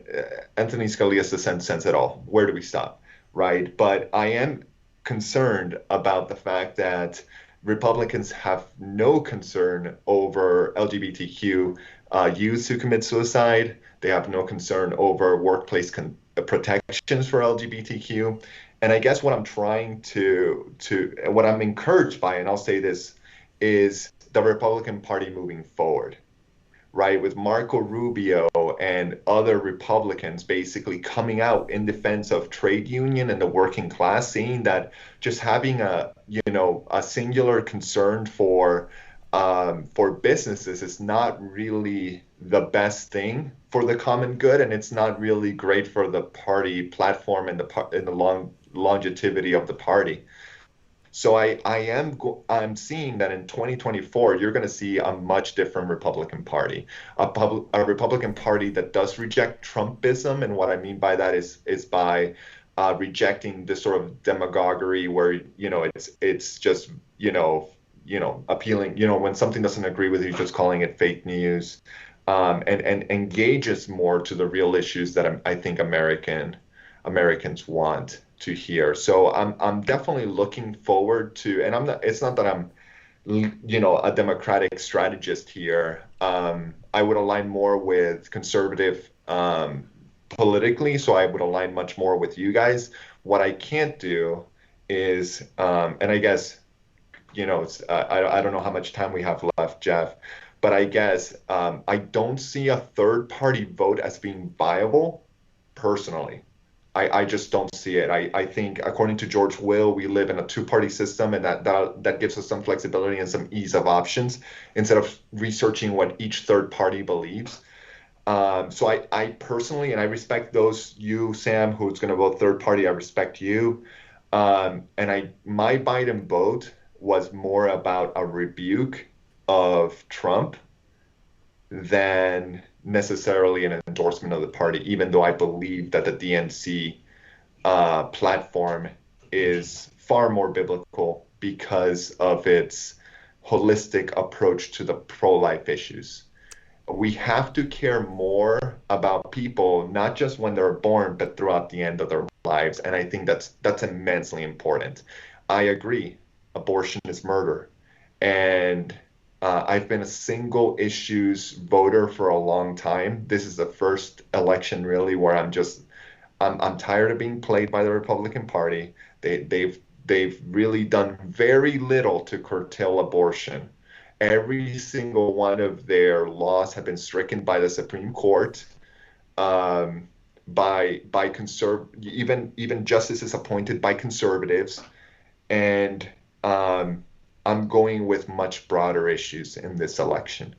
Anthony Scalia's dissent says it all. Where do we stop, right? But I am concerned about the fact that Republicans have no concern over LGBTQ youths who commit suicide. They have no concern over workplace protections for LGBTQ. And I guess what I'm trying what I'm encouraged by, and I'll say this, is the Republican Party moving forward, right? With Marco Rubio and other Republicans basically coming out in defense of trade union and the working class, saying that just having a singular concern for businesses is not really the best thing for the common good, and it's not really great for the party platform and the longevity of the party. So I'm seeing that in 2024 you're going to see a much different Republican Party, a Republican Party that does reject Trumpism, and what I mean by that is by rejecting this sort of demagoguery where it's just appealing, when something doesn't agree with you, just calling it fake news, and engages more to the real issues that I think Americans want to hear. So I'm definitely looking forward to, and it's not that I'm, a Democratic strategist here. I would align more with conservative politically, so I would align much more with you guys. What I can't do is, and I guess, I don't know how much time we have left, Jeff, but I guess I don't see a third party vote as being viable personally. I just don't see it. I think, according to George Will, we live in a two-party system, and that gives us some flexibility and some ease of options instead of researching what each third party believes. So I personally, and I respect you, Sam, who's going to vote third party. I respect you. And my Biden vote was more about a rebuke of Trump than necessarily an endorsement of the party, even though I believe that the DNC platform is far more biblical because of its holistic approach to the pro-life issues. We have to care more about people, not just when they're born, but throughout the end of their lives. And I think that's immensely important. I agree, abortion is murder. And I've been a single issues voter for a long time. This is the first election really where I'm tired of being played by the Republican Party. They've really done very little to curtail abortion. Every single one of their laws have been stricken by the Supreme Court, even justices appointed by conservatives, and I'm going with much broader issues in this election.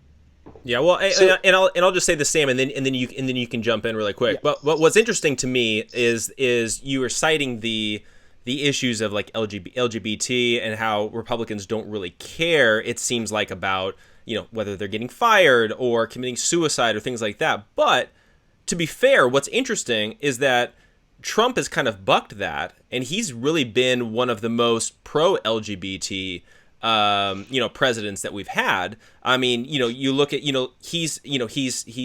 Yeah, well, and I'll just say the same, and then you can jump in really quick. Yeah. But what's interesting to me is you were citing the issues of like LGBT and how Republicans don't really care. It seems like about whether they're getting fired or committing suicide or things like that. But to be fair, what's interesting is that Trump has kind of bucked that, and he's really been one of the most pro-LGBT presidents that we've had. I mean, you look at, he's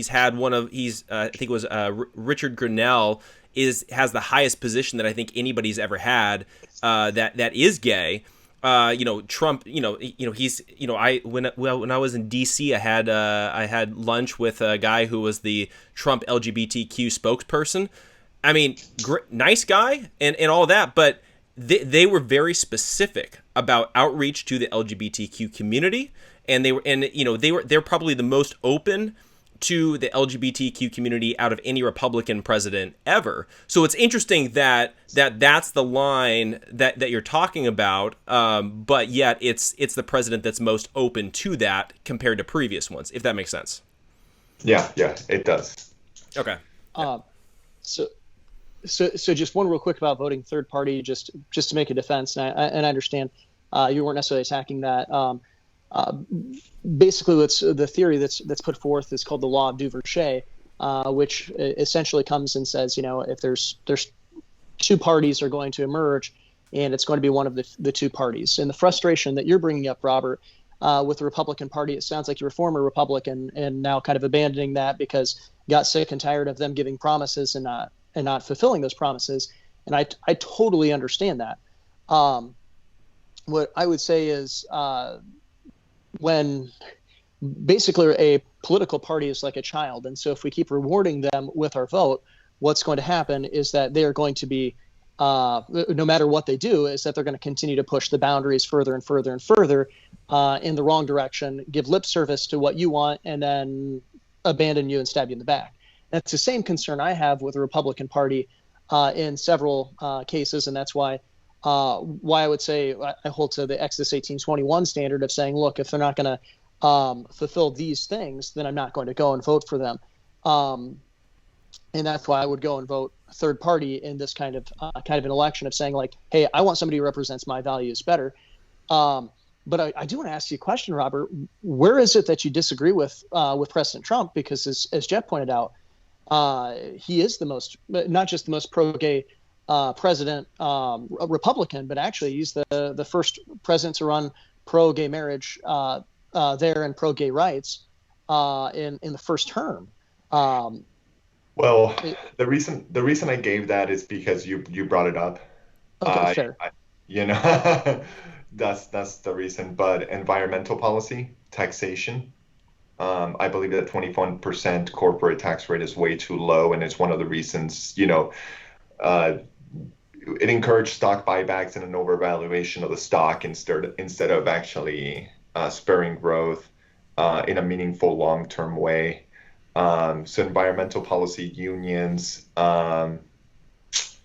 had I think it was Richard Grinnell has the highest position that I think anybody's ever had that is gay. Trump, he's, when I was in DC, I had lunch with a guy who was the Trump LGBTQ spokesperson. I mean, nice guy and all that, but they were very specific about outreach to the LGBTQ community, and they're probably the most open to the LGBTQ community out of any Republican president ever. So it's interesting that that's the line that you're talking about, but yet it's the president that's most open to that compared to previous ones, if that makes sense. Yeah, it does. Okay. So just one real quick about voting third party, just to make a defense, and I understand you weren't necessarily attacking that. Basically, the theory that's put forth is called the Law of Duvershay, which essentially comes and says, if there's two parties are going to emerge, and it's going to be one of the two parties. And the frustration that you're bringing up, Robert, with the Republican Party, it sounds like you're a former Republican and now kind of abandoning that because you got sick and tired of them giving promises and not fulfilling those promises. And I totally understand that. What I would say is when basically a political party is like a child. And so if we keep rewarding them with our vote, what's going to happen is that they are going to be, no matter what they do, is that they're going to continue to push the boundaries further and further and further in the wrong direction, give lip service to what you want, and then abandon you and stab you in the back. That's the same concern I have with the Republican Party in several cases, and that's why I would say I hold to the Exodus 18:21 standard of saying, look, if they're not going to fulfill these things, then I'm not going to go and vote for them. And that's why I would go and vote third party in this kind of an election of saying like, hey, I want somebody who represents my values better. But I do want to ask you a question, Robert. Where is it that you disagree with President Trump? Because as Jeff pointed out, he is not just the most pro-gay president, Republican, but actually he's the first president to run pro-gay marriage there and pro-gay rights in the first term. Well, the reason I gave that is because you brought it up. Okay, fair. That's the reason. But environmental policy, taxation, I believe that 21% corporate tax rate is way too low, and it's one of the reasons, it encouraged stock buybacks and an overvaluation of the stock instead of actually spurring growth in a meaningful long-term way. So environmental policy, unions, it's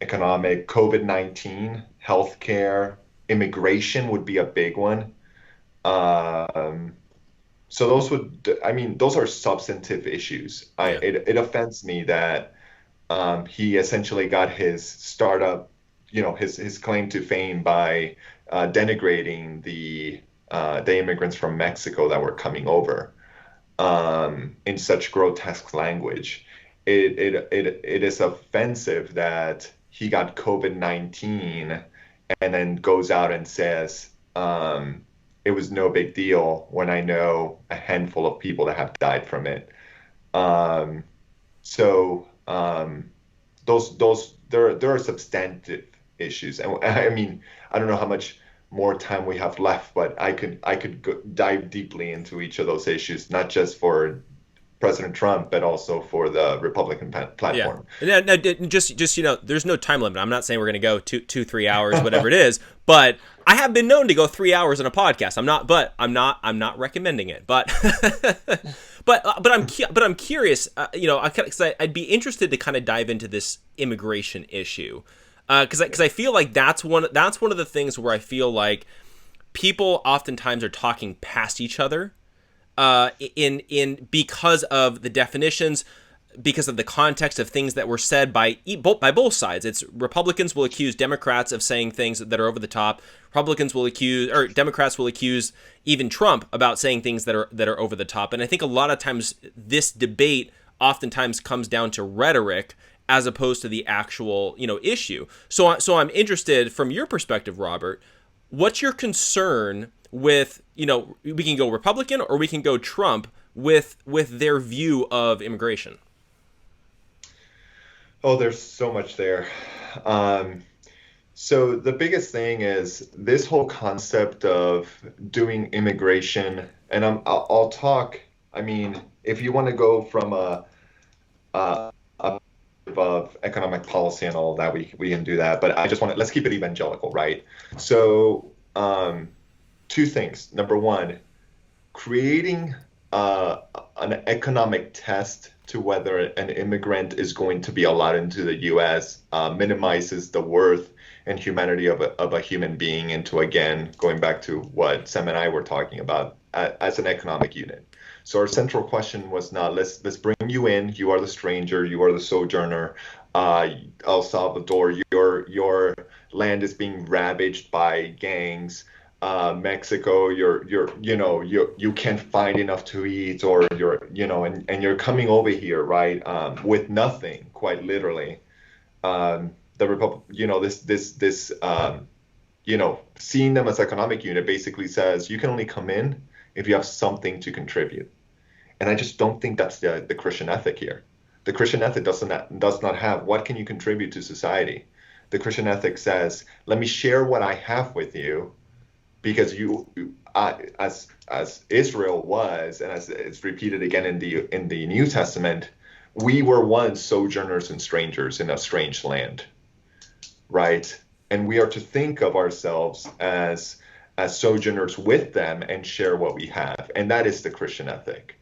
economic, COVID-19, healthcare, immigration would be a big one. So those are substantive issues. It offends me that he essentially got his startup, his claim to fame by denigrating the immigrants from Mexico that were coming over in such grotesque language. It is offensive that he got COVID-19 and then goes out and says it was no big deal when I know a handful of people that have died from it. there are substantive issues, and I mean, I don't know how much more time we have left, but I could dive deeply into each of those issues, not just for President Trump, but also for the Republican platform. Yeah. No, just there's no time limit. I'm not saying we're going to go 2-3 hours, whatever it is. But I have been known to go 3 hours in a podcast. I'm not recommending it. But I'm curious. Because I'd be interested to kind of dive into this immigration issue. Because I feel like that's one of the things where I feel like people oftentimes are talking past each other. Because of the definitions, because of the context of things that were said by both sides. It's Republicans will accuse Democrats of saying things that are over the top. Democrats will accuse even Trump about saying things that are over the top. And I think a lot of times this debate oftentimes comes down to rhetoric as opposed to the actual issue. So I'm interested from your perspective, Robert. What's your concern with, we can go Republican or we can go Trump with their view of immigration? Oh, there's so much there. So the biggest thing is this whole concept of doing immigration, and I'll talk. I mean, if you want to go from a of economic policy and all of that, we can do that. But I just let's keep it evangelical, right? So two things. Number one, creating an economic test to whether an immigrant is going to be allowed into the U.S. Minimizes the worth and humanity of a human being into, again, going back to what Sam and I were talking about as an economic unit. So our central question was not, let's bring you in. You are the stranger. You are the sojourner. El Salvador, your land is being ravaged by gangs. Mexico, you can't find enough to eat, or and you're coming over here, right, with nothing, quite literally. The Republic, seeing them as economic unit basically says you can only come in if you have something to contribute. And I just don't think that's the Christian ethic here. The Christian ethic does not have what can you contribute to society. The Christian ethic says, let me share what I have with you, because as Israel was, and as it's repeated again in the New Testament, we were once sojourners and strangers in a strange land, right? And we are to think of ourselves as sojourners with them and share what we have, and that is the Christian ethic.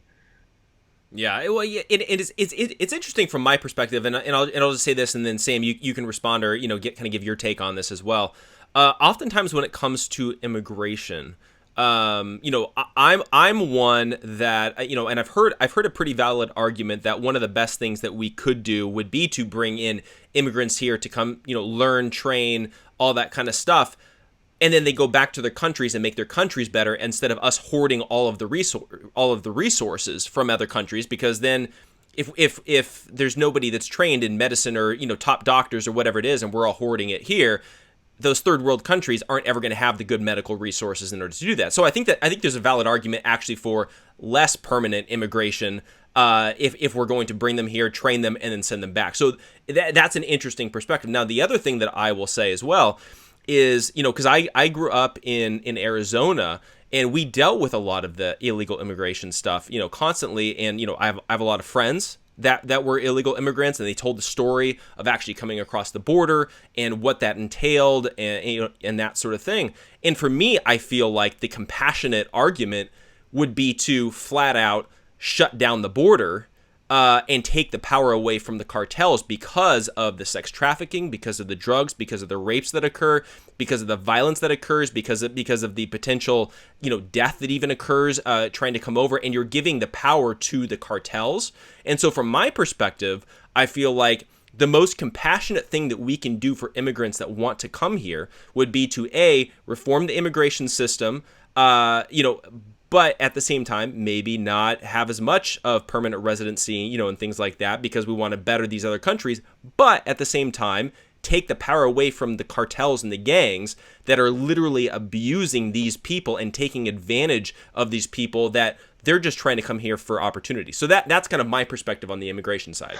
Yeah, well, it's interesting from my perspective, and I'll just say this, and then Sam, you can respond or give your take on this as well. Oftentimes when it comes to immigration, I'm one that and I've heard a pretty valid argument that one of the best things that we could do would be to bring in immigrants here to come, learn, train, all that kind of stuff. And then they go back to their countries and make their countries better instead of us hoarding all of the resources from other countries. Because then, if there's nobody that's trained in medicine or top doctors or whatever it is, and we're all hoarding it here, those third world countries aren't ever going to have the good medical resources in order to do that. So I think there's a valid argument actually for less permanent immigration if we're going to bring them here, train them, and then send them back. So that's an interesting perspective. Now, the other thing that I will say as well is, because I grew up in Arizona, and we dealt with a lot of the illegal immigration stuff, constantly. And, I have a lot of friends that were illegal immigrants, and they told the story of actually coming across the border and what that entailed and that sort of thing. And for me, I feel like the compassionate argument would be to flat out shut down the border and take the power away from the cartels because of the sex trafficking, because of the drugs, because of the rapes that occur, because of the violence that occurs, because of the potential, death that even occurs trying to come over, and you're giving the power to the cartels. And so from my perspective, I feel like the most compassionate thing that we can do for immigrants that want to come here would be to reform the immigration system, but at the same time, maybe not have as much of permanent residency, and things like that, because we want to better these other countries. But at the same time, take the power away from the cartels and the gangs that are literally abusing these people and taking advantage of these people that they're just trying to come here for opportunity. So that's kind of my perspective on the immigration side.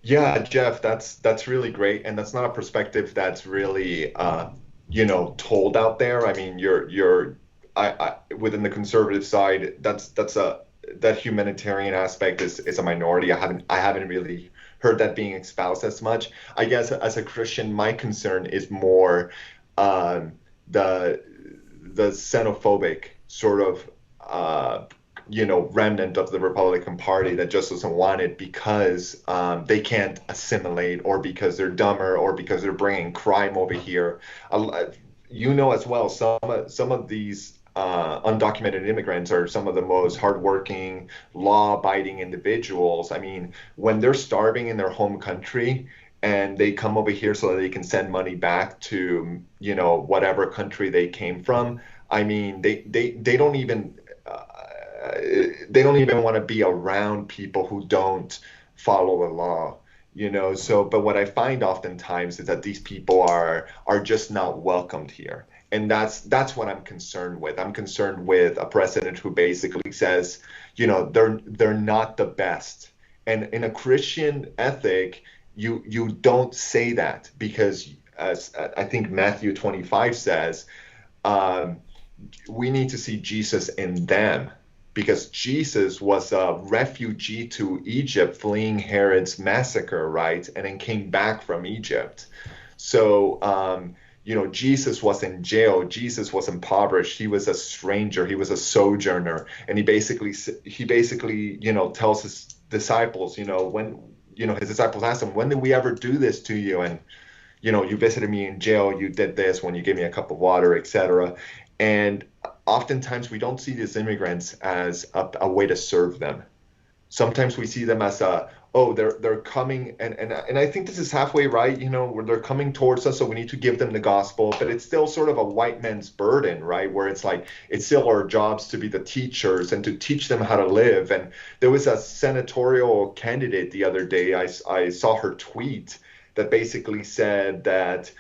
Yeah, Jeff, that's really great, and that's not a perspective that's really told out there. I mean, I within the conservative side, that humanitarian aspect is a minority. I haven't really heard that being espoused as much. I guess as a Christian, my concern is more the xenophobic sort of remnant of the Republican Party that just doesn't want it because they can't assimilate, or because they're dumber, or because they're bringing crime over here. As well, some of these undocumented immigrants are some of the most hardworking, law-abiding individuals. I mean, when they're starving in their home country and they come over here so that they can send money back to whatever country they came from, I mean, they don't even want to be around people who don't follow the law. But what I find oftentimes is that these people are just not welcomed here. And that's what I'm concerned with. I'm concerned with a president who basically says, they're not the best. And in a Christian ethic, you don't say that, because as I think Matthew 25 says, we need to see Jesus in them, because Jesus was a refugee to Egypt fleeing Herod's massacre, right? And then came back from Egypt. So, Jesus was in jail. Jesus was impoverished. He was a stranger. He was a sojourner. And he basically, tells his disciples, his disciples asked him, when did we ever do this to you? And, you visited me in jail. You did this when you gave me a cup of water, etc. And oftentimes we don't see these immigrants as a way to serve them. Sometimes we see them as they're coming, and I think this is halfway right, where they're coming towards us, so we need to give them the gospel, but it's still sort of a white man's burden, right? Where it's like, it's still our jobs to be the teachers and to teach them how to live. And there was a senatorial candidate the other day, I saw her tweet that basically said that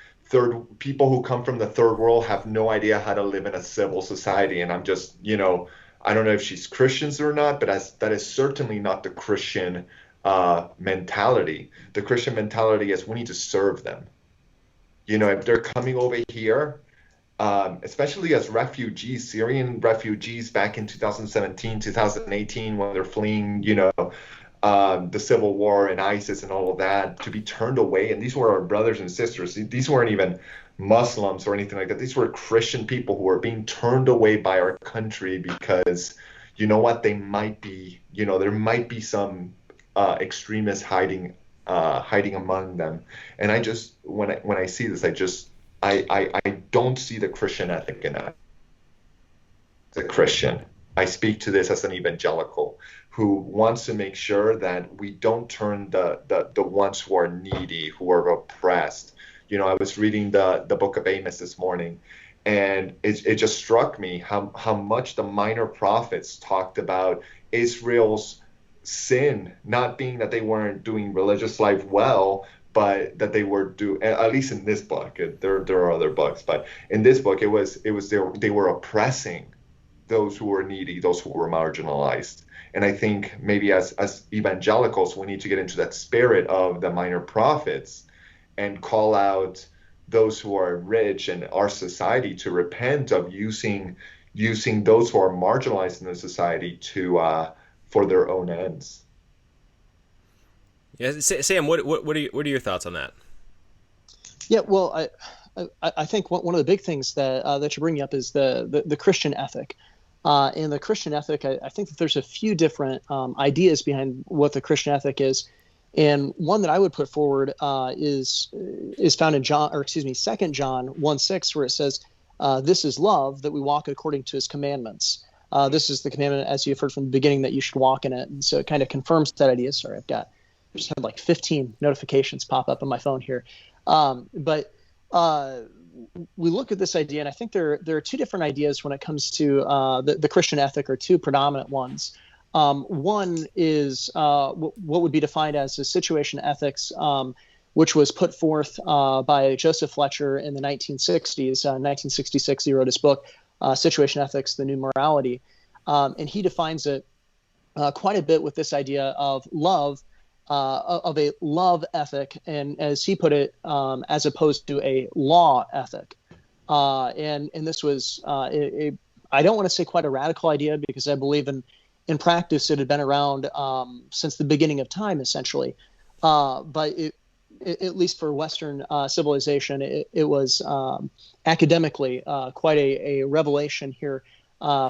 people who come from the third world have no idea how to live in a civil society. And I'm just, I don't know if she's Christians or not, but that is certainly not the Christian mentality. The Christian mentality is we need to serve them. If they're coming over here, especially as refugees, Syrian refugees back in 2017, 2018, when they're fleeing, the civil war and ISIS and all of that, to be turned away. And these were our brothers and sisters. These weren't even Muslims or anything like that. These were Christian people who were being turned away by our country because, they might be, there might be some extremists hiding among them. And I just, when I see this, I don't see the Christian ethic in that. As a Christian, I speak to this as an evangelical who wants to make sure that we don't turn the ones who are needy, who are oppressed. I was reading the book of Amos this morning, and it just struck me how much the minor prophets talked about Israel's sin, not being that they weren't doing religious life well, but that they were at least in this book. There are other books, but in this book, they were oppressing those who were needy, those who were marginalized. And I think maybe as evangelicals, we need to get into that spirit of the minor prophets and call out those who are rich in our society to repent of using those who are marginalized in the society for their own ends. Yeah, Sam, what are your thoughts on that? Yeah, well, I think one of the big things that you're bringing up is the Christian ethic. In the Christian ethic, I think that there's a few different ideas behind what the Christian ethic is, and one that I would put forward is found in 2 John 1:6, where it says, "This is love, that we walk according to His commandments." This is the commandment, as you've heard from the beginning, that you should walk in it, and so it kind of confirms that idea. Sorry, I just had like 15 notifications pop up on my phone here, but. We look at this idea, and I think there are two different ideas when it comes to the Christian ethic, or two predominant ones. One is what would be defined as a situation ethics, which was put forth by Joseph Fletcher in the 1960s. 1966, he wrote his book, Situation Ethics, The New Morality. And he defines it quite a bit with this idea of love of a love ethic, and as he put it, as opposed to a law ethic. And this was I don't want to say quite a radical idea, because I believe in practice it had been around since the beginning of time, essentially. But at least for Western civilization, it was academically quite a revelation here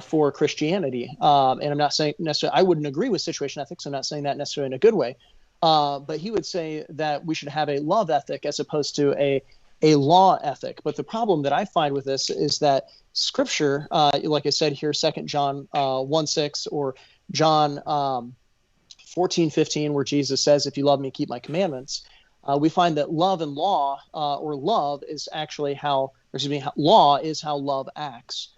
for Christianity. And I'm not saying necessarily I wouldn't agree with situation ethics. I'm not saying that necessarily in a good way. But he would say that we should have a love ethic as opposed to a law ethic. But the problem that I find with this is that Scripture, like I said here, 2 John 1:6, or John 14:15, where Jesus says, "If you love me, keep my commandments." We find that love and law, or love is actually law is how love acts.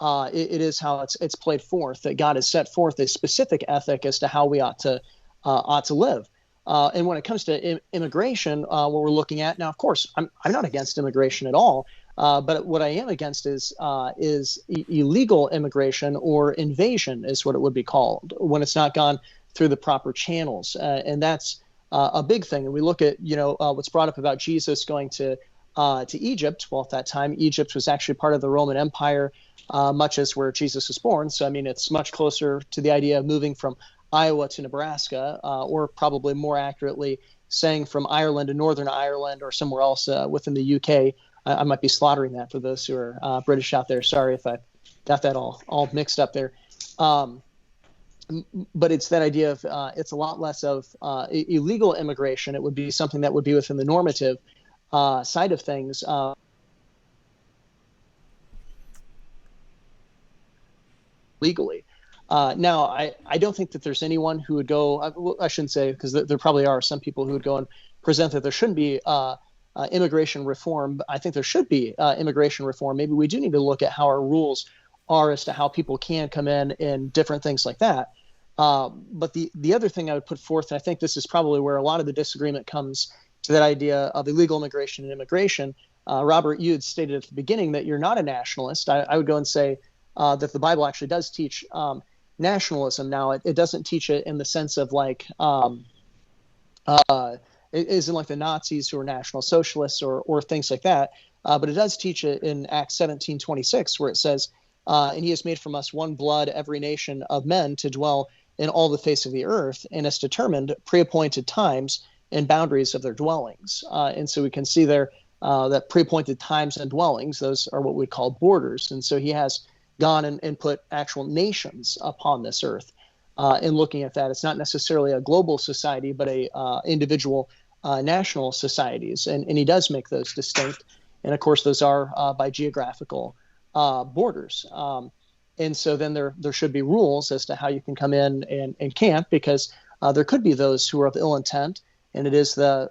It is how it's played forth. That God has set forth a specific ethic as to how we ought to live. And when it comes to immigration, what we're looking at now, of course, I'm not against immigration at all. But what I am against is illegal immigration, or invasion is what it would be called, when it's not gone through the proper channels. And that's a big thing. And we look at, what's brought up about Jesus going to Egypt. Well, at that time, Egypt was actually part of the Roman Empire, much as where Jesus was born. So, I mean, it's much closer to the idea of moving from Iowa to Nebraska, or probably more accurately saying from Ireland to Northern Ireland, or somewhere else within the UK. I might be slaughtering that for those who are British out there. Sorry if I got that all mixed up there. But it's that idea of it's a lot less of illegal immigration. It would be something that would be within the normative side of things. Legally. Now, I don't think that there's anyone who would go, I shouldn't say, because there probably are some people who would go and present that there shouldn't be immigration reform. I think there should be immigration reform. Maybe we do need to look at how our rules are as to how people can come in and different things like that. But the other thing I would put forth, and I think this is probably where a lot of the disagreement comes to that idea of illegal immigration and immigration. Robert, you had stated at the beginning that you're not a nationalist. I would go and say that the Bible actually does teach nationalism. Now, it doesn't teach it in the sense of like it isn't like the Nazis who are National Socialists or things like that. But it does teach it in Acts 17:26, where it says, and he has made from us one blood, every nation of men, to dwell in all the face of the earth, and has determined pre-appointed times and boundaries of their dwellings. And so we can see there that pre-appointed times and dwellings, those are what we call borders. And so he has gone and put actual nations upon this earth. In looking at that, it's not necessarily a global society, but a individual national societies. And he does make those distinct. And of course, those are by geographical borders. And so then there should be rules as to how you can come in and camp, because there could be those who are of ill intent, and it is the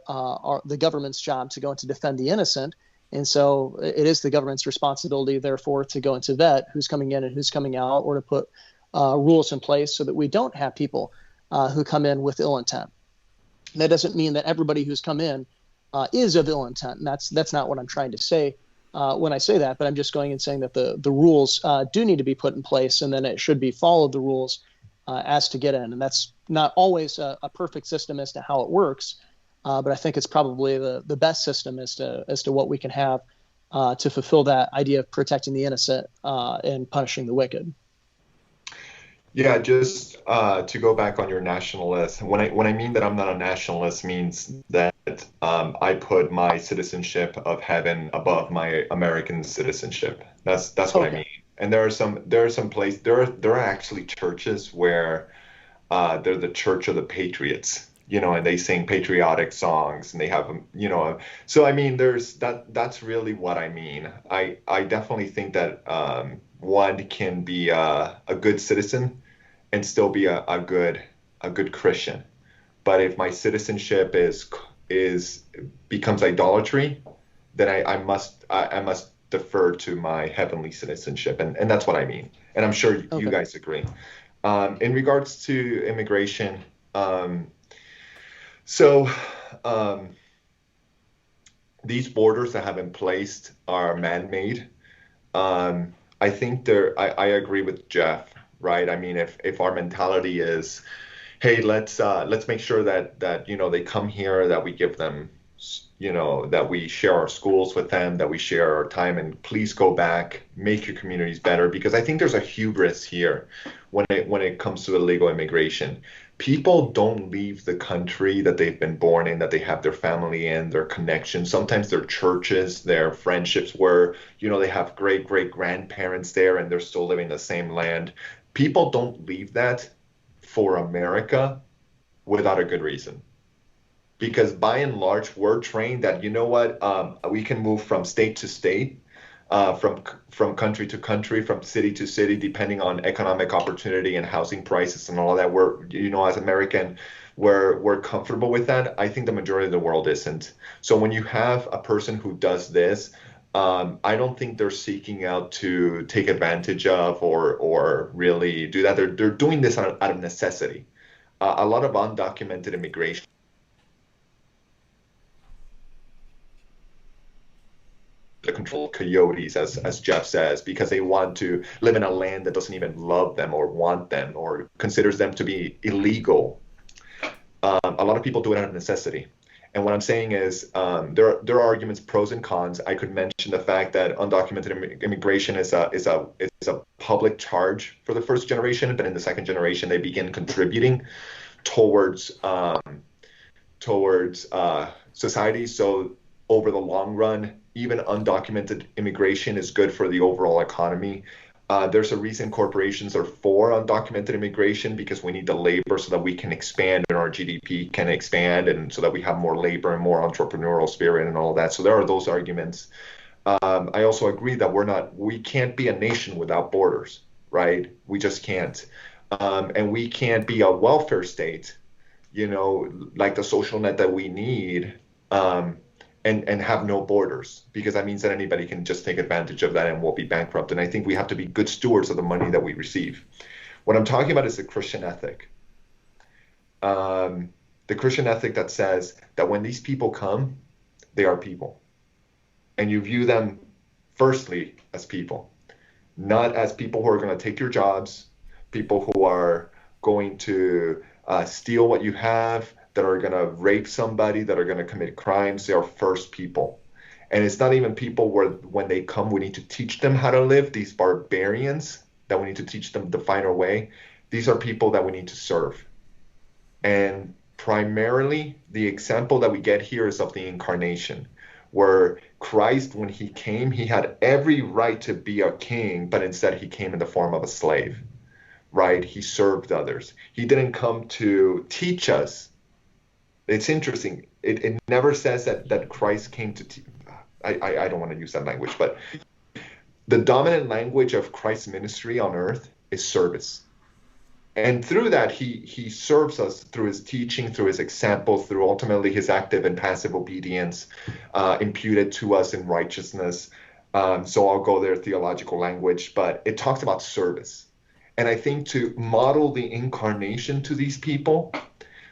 government's job to go and to defend the innocent. And so it is the government's responsibility, therefore, to go and to vet who's coming in and who's coming out, or to put rules in place so that we don't have people who come in with ill intent. That doesn't mean that everybody who's come in is of ill intent, and that's not what I'm trying to say when I say that. But I'm just going and saying that the rules do need to be put in place, and then it should be followed the rules as to get in. And that's not always a perfect system as to how it works, but I think it's probably the best system as to what we can have to fulfill that idea of protecting the innocent and punishing the wicked. Yeah, just to go back on your nationalist, when I mean that I'm not a nationalist, means that I put my citizenship of heaven above my American citizenship. That's what I mean. And there are some places, there are actually churches where they're the Church of the Patriots, and they sing patriotic songs, and they have so I mean, that's really what I mean. I definitely think that one can be a good citizen and still be a good Christian. But if my citizenship becomes idolatry, then I must defer to my heavenly citizenship, and that's what I mean. And I'm sure you guys agree. In regards to immigration, these borders that have been placed are man-made. I think I agree with Jeff, right? I mean, if our mentality is, hey, let's make sure that they come here, that we give them, that we share our schools with them, that we share our time, and please go back, make your communities better, because I think there's a hubris here when it comes to illegal immigration. People don't leave the country that they've been born in, that they have their family in, their connections, sometimes their churches, their friendships, where they have great grandparents there and they're still living in the same land. People don't leave that for America without a good reason. Because by and large, we're trained that, we can move from state to state, from country to country, from city to city, depending on economic opportunity and housing prices and all that. We're, as American, we're comfortable with that. I think the majority of the world isn't. So when you have a person who does this, I don't think they're seeking out to take advantage of or really do that. They're doing this out of necessity. A lot of undocumented immigration the control coyotes, as Jeff says, because they want to live in a land that doesn't even love them or want them or considers them to be illegal. A lot of people do it out of necessity. And what I'm saying is there are arguments, pros and cons. I could mention the fact that undocumented immigration is a public charge for the first generation, but in the second generation they begin contributing towards society. So over the long run, even undocumented immigration is good for the overall economy. There's a reason corporations are for undocumented immigration, because we need the labor so that we can expand and our GDP can expand, and so that we have more labor and more entrepreneurial spirit and all that. So there are those arguments. I also agree that we can't be a nation without borders, right? We just can't. And we can't be a welfare state, like the social net that we need, and have no borders, because that means that anybody can just take advantage of that and we'll be bankrupt. And I think we have to be good stewards of the money that we receive. What I'm talking about is the Christian ethic. The Christian ethic that says that when these people come, they are people. And you view them firstly as people, not as people who are going to take your jobs, people who are going to steal what you have, that are going to rape somebody, that are going to commit crimes. They are first people. And it's not even people where when they come, we need to teach them how to live. These barbarians that we need to teach them the finer way. These are people that we need to serve. And primarily, the example that we get here is of the incarnation, where Christ, when he came, he had every right to be a king, but instead he came in the form of a slave, right? He served others. He didn't come to teach us. It's interesting. It never says that Christ came to teach. I don't want to use that language, but the dominant language of Christ's ministry on earth is service. And through that, he serves us through his teaching, through his example, through ultimately his active and passive obedience, imputed to us in righteousness. So I'll go there, theological language, but it talks about service. And I think to model the incarnation to these people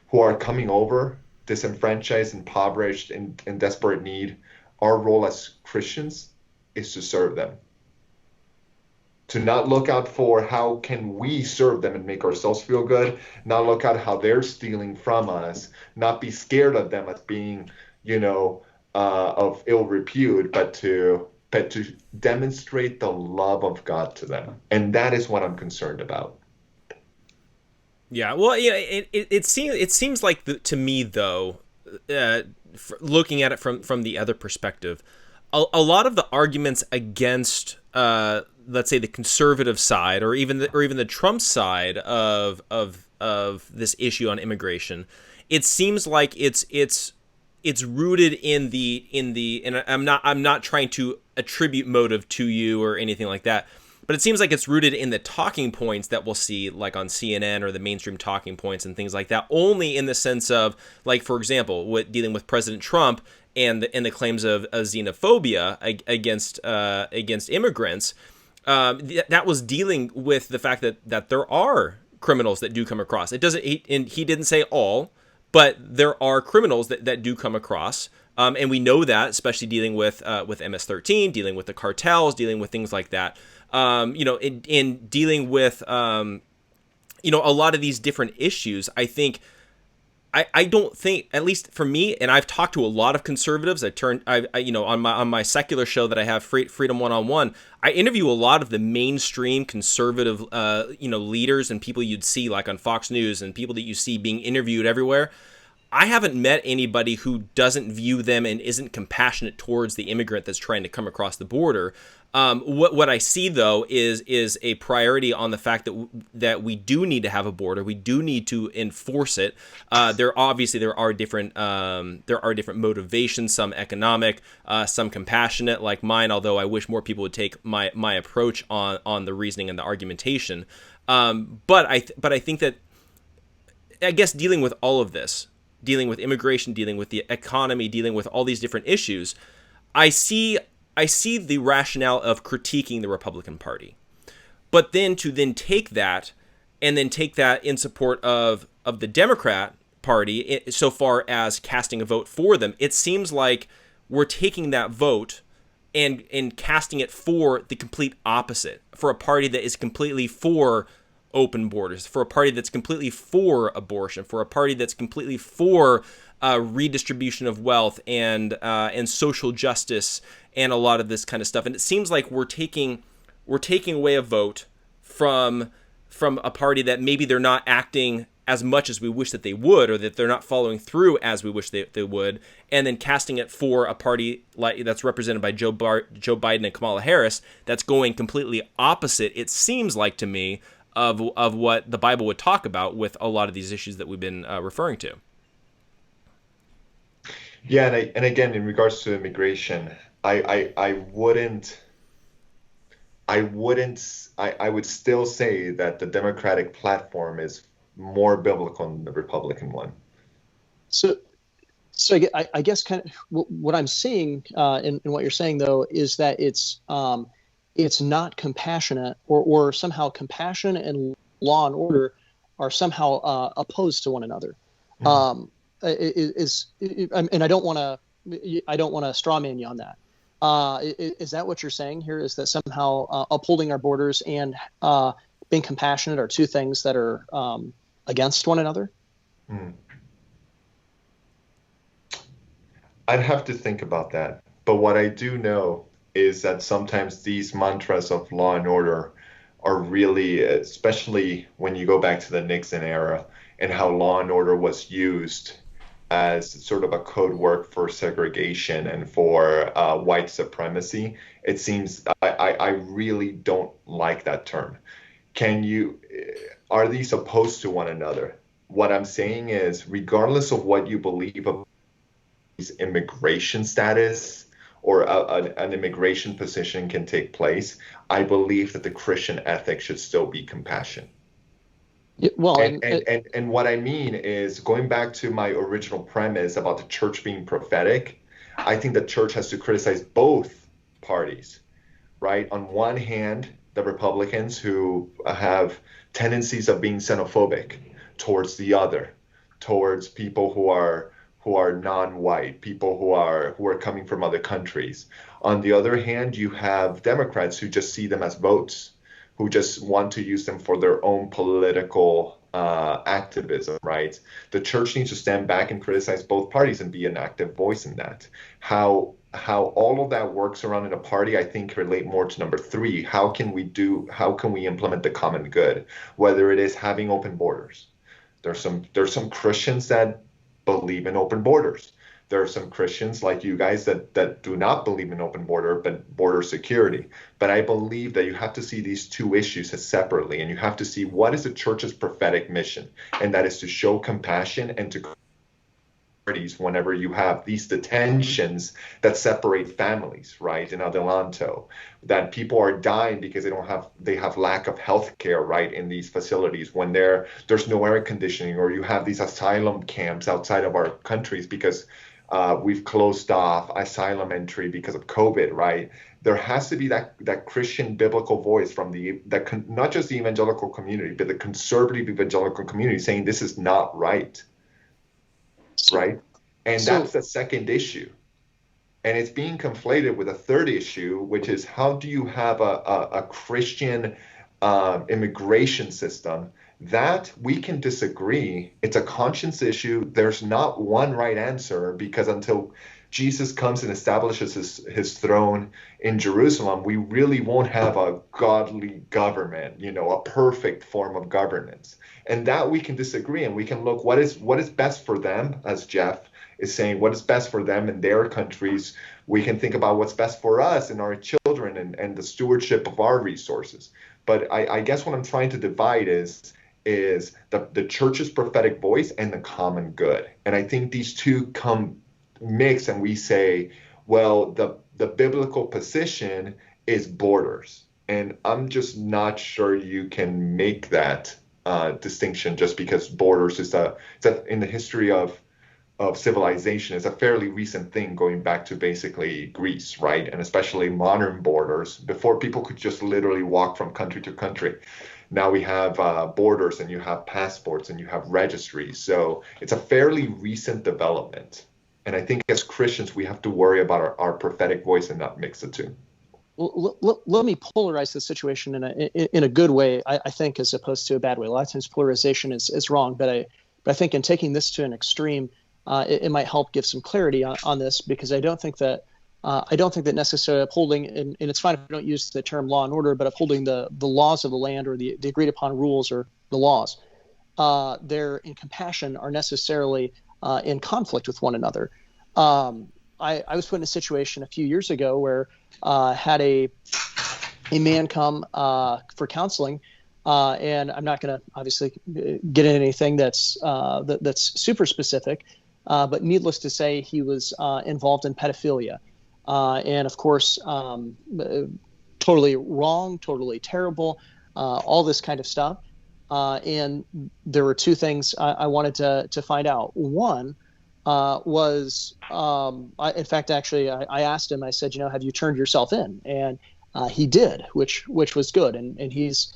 who are coming over, disenfranchised, impoverished, in desperate need, our role as Christians is to serve them. To not look out for how can we serve them and make ourselves feel good, not look at how they're stealing from us, not be scared of them as being, of ill repute, but to demonstrate the love of God to them. And that is what I'm concerned about. Yeah, well, it seems like to me though, looking at it from the other perspective, a lot of the arguments against, let's say, the conservative side, or even the Trump side of this issue on immigration, it seems like it's rooted in the and I'm not trying to attribute motive to you or anything like that. But it seems like it's rooted in the talking points that we'll see, like on CNN or the mainstream talking points and things like that, only in the sense of, like, for example, dealing with President Trump and the claims of xenophobia against immigrants. That was dealing with the fact that there are criminals that do come across. It doesn't, and he didn't say all, but there are criminals that do come across. And we know that, especially dealing with MS-13, dealing with the cartels, dealing with things like that. In dealing with a lot of these different issues, I think, I don't think, at least for me, and I've talked to a lot of conservatives. On my secular show that I have, Freedom 1-on-1, I interview a lot of the mainstream conservative, leaders and people you'd see like on Fox News and people that you see being interviewed everywhere. I haven't met anybody who doesn't view them and isn't compassionate towards the immigrant that's trying to come across the border. What I see, though, is a priority on the fact that we do need to have a border. We do need to enforce it. There are different motivations, some economic, some compassionate, like mine. Although I wish more people would take my approach on the reasoning and the argumentation. But I think that, I guess, dealing with all of this, dealing with immigration, dealing with the economy, dealing with all these different issues, I see the rationale of critiquing the Republican Party. But then to take that in support of the Democrat Party, so far as casting a vote for them, it seems like we're taking that vote and casting it for the complete opposite, for a party that is completely for open borders, for a party that's completely for abortion, for a party that's completely for redistribution of wealth and social justice and a lot of this kind of stuff. And it seems like we're taking away a vote from a party that maybe they're not acting as much as we wish that they would, or that they're not following through as we wish they would, and then casting it for a party like that's represented by Joe Biden and Kamala Harris that's going completely opposite, it seems like to me, of what the Bible would talk about with a lot of these issues that we've been referring to. Yeah, and again, in regards to immigration, I would still say that the Democratic platform is more biblical than the Republican one. So I guess kind of what I'm seeing in what you're saying, though, is that it's not compassionate, or somehow compassion and law and order are somehow opposed to one another. And I don't want to straw man you on that. Is that what you're saying here? Is that somehow upholding our borders and being compassionate are two things that are against one another? I'd have to think about that. But what I do know is that sometimes these mantras of law and order are really, especially when you go back to the Nixon era and how law and order was used as sort of a code word for segregation and for white supremacy, it seems I really don't like that term. Are these opposed to one another? What I'm saying is, regardless of what you believe about immigration status or an immigration position can take place, I believe that the Christian ethic should still be compassion. Yeah, well, and what I mean is, going back to my original premise about the church being prophetic, I think the church has to criticize both parties, right? On one hand, the Republicans who have tendencies of being xenophobic towards the other, towards people who are non-white, people who are coming from other countries. On the other hand, you have Democrats who just see them as votes, who just want to use them for their own political activism, right? The church needs to stand back and criticize both parties and be an active voice in that. How all of that works around in a party, I think, relate more to number 3. How can we implement the common good? Whether it is having open borders. There's some Christians that believe in open borders. There are some Christians like you guys that do not believe in open border, but border security. But I believe that you have to see these two issues as separately, and you have to see what is the church's prophetic mission, and that is to show compassion and to parties whenever you have these detentions that separate families, right? In Adelanto, that people are dying because they have lack of health care, right, in these facilities, when there's no air conditioning, or you have these asylum camps outside of our countries because we've closed off asylum entry because of COVID, right? There has to be that Christian biblical voice from not just the evangelical community, but the conservative evangelical community saying this is not right. Right? And that's the second issue. And it's being conflated with a third issue, which is how do you have a Christian immigration system, that we can disagree. It's a conscience issue. There's not one right answer, because until Jesus comes and establishes his throne in Jerusalem, we really won't have a godly government, a perfect form of governance. And that we can disagree, and we can look what is best for them, as Jeff is saying, what is best for them in their countries. We can think about what's best for us and our children and the stewardship of our resources. But I guess what I'm trying to divide is the church's prophetic voice and the common good. And I think these two come mix, and we say, well, the biblical position is borders. And I'm just not sure you can make that distinction just because borders is in the history of civilization is a fairly recent thing, going back to basically Greece, right? And especially modern borders. Before, people could just literally walk from country to country. Now we have borders, and you have passports, and you have registries. So it's a fairly recent development. And I think as Christians, we have to worry about our prophetic voice and not mix the two. Well, let me polarize the situation in a good way, I think, as opposed to a bad way. A lot of times polarization is wrong, but I think in taking this to an extreme, it might help give some clarity on this, because I don't think that necessarily upholding, and it's fine if we don't use the term law and order, but upholding the laws of the land, or the agreed upon rules, or the laws, they're in compassion, are necessarily in conflict with one another. I was put in a situation a few years ago where had a man come for counseling, and I'm not going to obviously get into anything that's super specific, but needless to say, he was involved in pedophilia, and of course, totally wrong, totally terrible, all this kind of stuff. And there were two things I wanted to find out. One was, in fact, actually, I asked him, I said, have you turned yourself in? And he did, which was good. And he's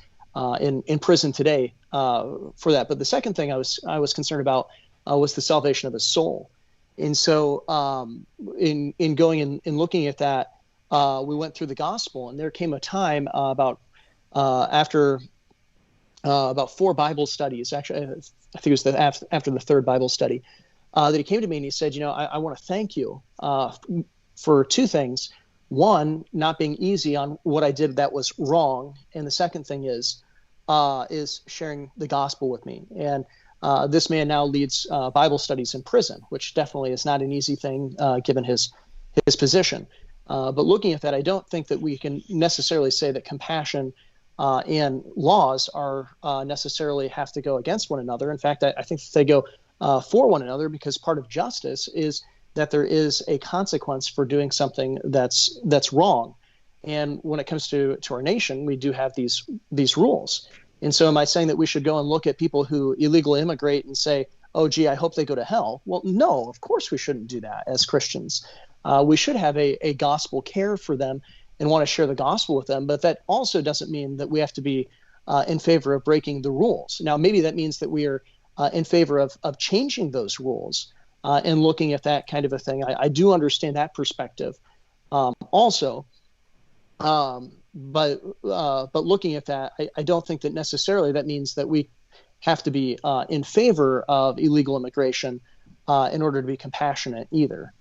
in prison today for that. But the second thing I was concerned about was the salvation of his soul. And so in going and looking at that, we went through the gospel, and there came a time after about 4 Bible studies, actually, I think it was after the 3rd Bible study, that he came to me and he said, I want to thank you for 2 things. One, not being easy on what I did that was wrong. And the second thing is sharing the gospel with me. And this man now leads Bible studies in prison, which definitely is not an easy thing given his position. But looking at that, I don't think that we can necessarily say that compassion and laws are necessarily have to go against one another. In fact, I think they go for one another, because part of justice is that there is a consequence for doing something that's wrong. And when it comes to our nation, we do have these rules. And so am I saying that we should go and look at people who illegally immigrate and say, oh, gee, I hope they go to hell? Well, no, of course we shouldn't do that as Christians. We should have a gospel care for them and want to share the gospel with them. But that also doesn't mean that we have to be in favor of breaking the rules. Now, maybe that means that we are in favor of changing those rules and looking at that kind of a thing. I do understand that perspective also. But looking at that, I don't think that necessarily that means that we have to be in favor of illegal immigration in order to be compassionate either.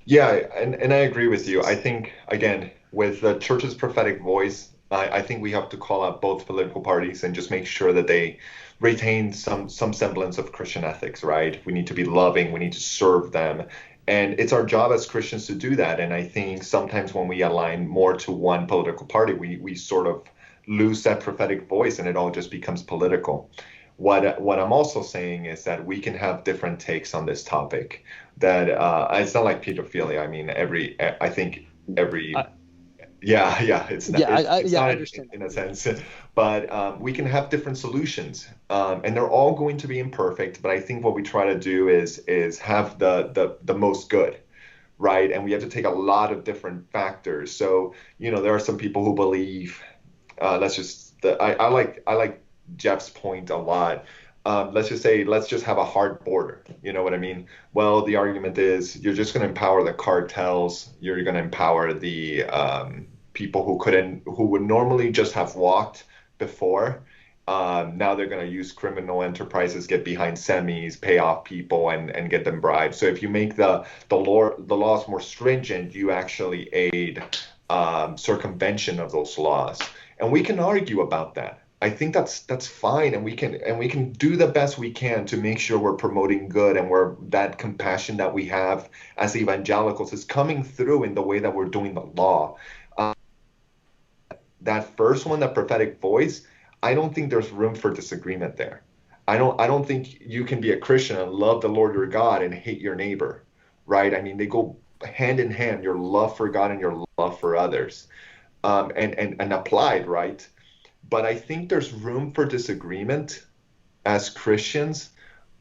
Yeah, and I agree with you. I think, again, with the church's prophetic voice, I think we have to call out both political parties and just make sure that they retain some semblance of Christian ethics, right? We need to be loving. We need to serve them. And it's our job as Christians to do that. And I think sometimes when we align more to one political party, we sort of lose that prophetic voice and it all just becomes political. What I'm also saying is that we can have different takes on this topic. That it's not like pedophilia. I mean, it's not. I understand in a sense, but we can have different solutions, and they're all going to be imperfect. But I think what we try to do is have the most good, right? And we have to take a lot of different factors. So there are some people who believe. I like Jeff's point a lot. Let's just have a hard border. You know what I mean? Well, the argument is you're just going to empower the cartels. You're going to empower the people who would normally just have walked before. Now they're going to use criminal enterprises, get behind semis, pay off people, and get them bribed. So if you make the laws more stringent, you actually aid circumvention of those laws. And we can argue about that. I think that's fine, and we can do the best we can to make sure we're promoting good, and where that compassion that we have as evangelicals is coming through in the way that we're doing the law. That first one, the prophetic voice, I don't think there's room for disagreement there. I don't think you can be a Christian and love the Lord your God and hate your neighbor, right? I mean, they go hand in hand, your love for God and your love for others, and applied, right? But I think there's room for disagreement as Christians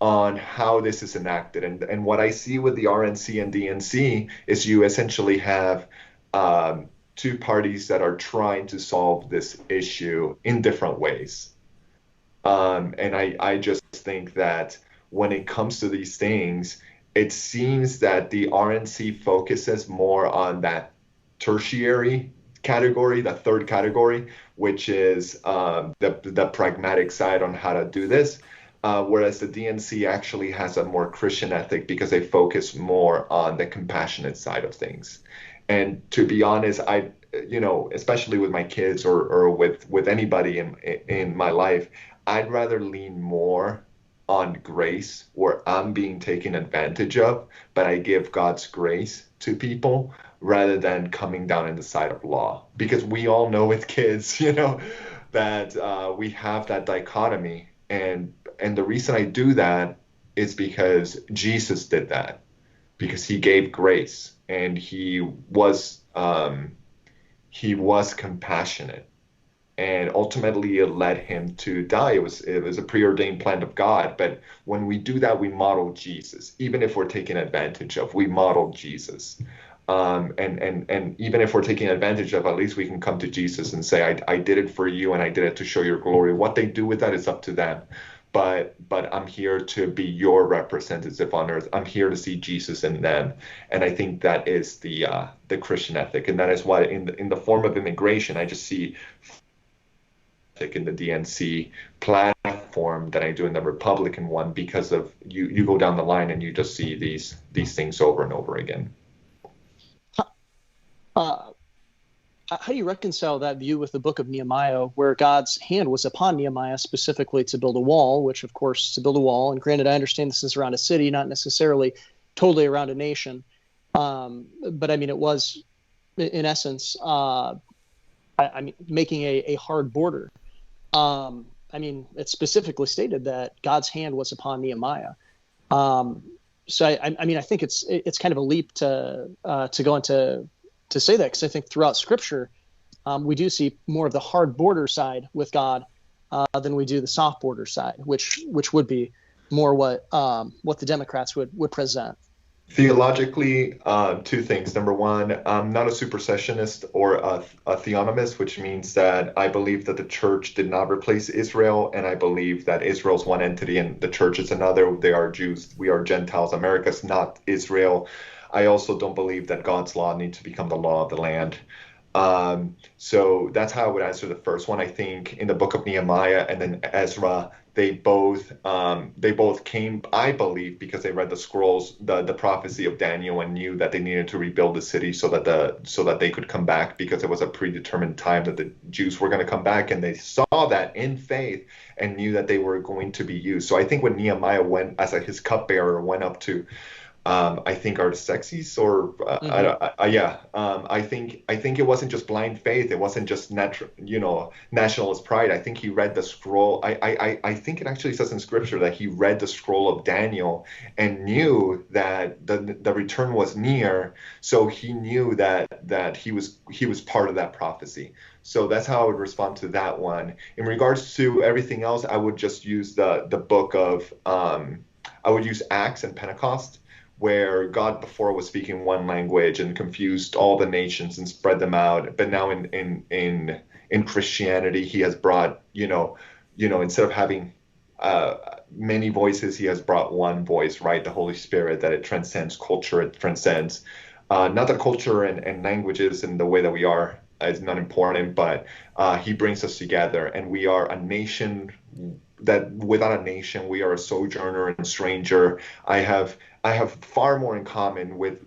on how this is enacted. And what I see with the RNC and DNC is you essentially have two parties that are trying to solve this issue in different ways. And I just think that when it comes to these things, it seems that the RNC focuses more on that tertiary category, the third category, which is the pragmatic side on how to do this, whereas the DNC actually has a more Christian ethic because they focus more on the compassionate side of things. And to be honest, especially with my kids or with anybody in my life, I'd rather lean more on grace, where I'm being taken advantage of, but I give God's grace to people, rather than coming down in the side of law. Because we all know with kids, that we have that dichotomy. And the reason I do that is because Jesus did that, because he gave grace, and he was compassionate, and ultimately it led him to die. It was a preordained plan of God. But when we do that, we model Jesus. Even if we're taken advantage of, we model Jesus. And even if we're taking advantage of, at least we can come to Jesus and say, I did it for you, and I did it to show your glory. What they do with that is up to them. But I'm here to be your representative on earth. I'm here to see Jesus in them. And I think that is the Christian ethic. And that is why in the form of immigration, I just see in the DNC platform that I do in the Republican one, because of you go down the line and you just see these things over and over again. How do you reconcile that view with the book of Nehemiah, where God's hand was upon Nehemiah specifically to build a wall, which, of course, to build a wall, and granted, I understand this is around a city, not necessarily totally around a nation, but I mean, it was, in essence, making a hard border. I mean, it specifically stated that God's hand was upon Nehemiah. So, I think it's kind of a leap to go into to say that, because I think throughout Scripture, we do see more of the hard border side with God than we do the soft border side, which would be more what the Democrats would present. Theologically, two things. Number one, I'm not a supersessionist or a theonomist, which means that I believe that the church did not replace Israel, and I believe that Israel's one entity and the church is another. They are Jews, we are Gentiles. America's not Israel. I also don't believe that God's law needs to become the law of the land. So that's how I would answer the first one. I think in the book of Nehemiah and then Ezra, they both came, I believe, because they read the scrolls, the prophecy of Daniel, and knew that they needed to rebuild the city so that they could come back, because it was a predetermined time that the Jews were going to come back, and they saw that in faith and knew that they were going to be used. So I think when Nehemiah went as his cupbearer went up to I think Artaxerxes, or I think it wasn't just blind faith. It wasn't just nationalist pride. I think he read the scroll. I think it actually says in Scripture that he read the scroll of Daniel and knew that the return was near. So he knew that he was part of that prophecy. So that's how I would respond to that one. In regards to everything else, I would just use the book of I would use Acts and Pentecost, where God before was speaking one language and confused all the nations and spread them out. But now in Christianity, he has brought, instead of having many voices, he has brought one voice, right? The Holy Spirit, that it transcends culture. It transcends not the culture and languages and the way that we are important, but he brings us together, and we are a nation that without a nation we are a sojourner and stranger. I have far more in common with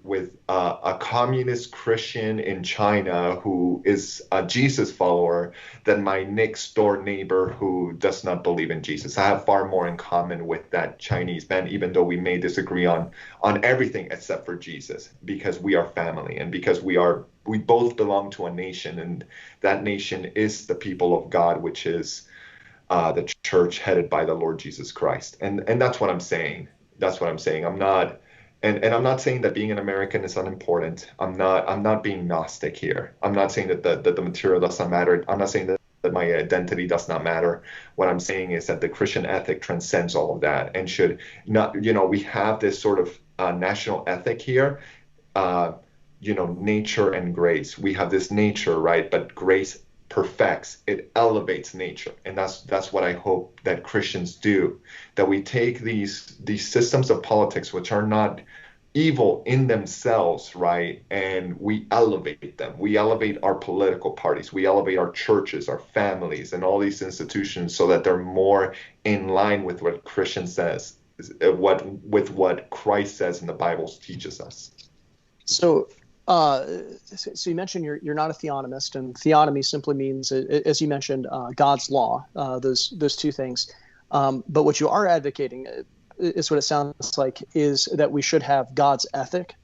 a communist Christian in China who is a Jesus follower than my next door neighbor who does not believe in Jesus. I have far more in common with that Chinese man, even though we may disagree on everything except for Jesus, because we are family and because we both belong to a nation, and that nation is the people of God, which is the church headed by the Lord Jesus Christ. And that's what I'm saying. That's what I'm saying. I'm not saying that being an American is unimportant. I'm not being Gnostic here. I'm not saying that the material does not matter. I'm not saying that my identity does not matter. What I'm saying is that the Christian ethic transcends all of that and should not, we have this sort of national ethic here, nature and grace. We have this nature, right? But grace perfects, it elevates nature, and that's what I hope that Christians do, that we take these systems of politics which are not evil in themselves, right, and we elevate them. We elevate our political parties, we elevate our churches, our families, and all these institutions so that they're more in line with what Christian says, what Christ says and the Bible teaches us. So you mentioned you're not a theonomist, and theonomy simply means, as you mentioned, God's law. Those two things. But what you are advocating is what it sounds like is that we should have God's ethic,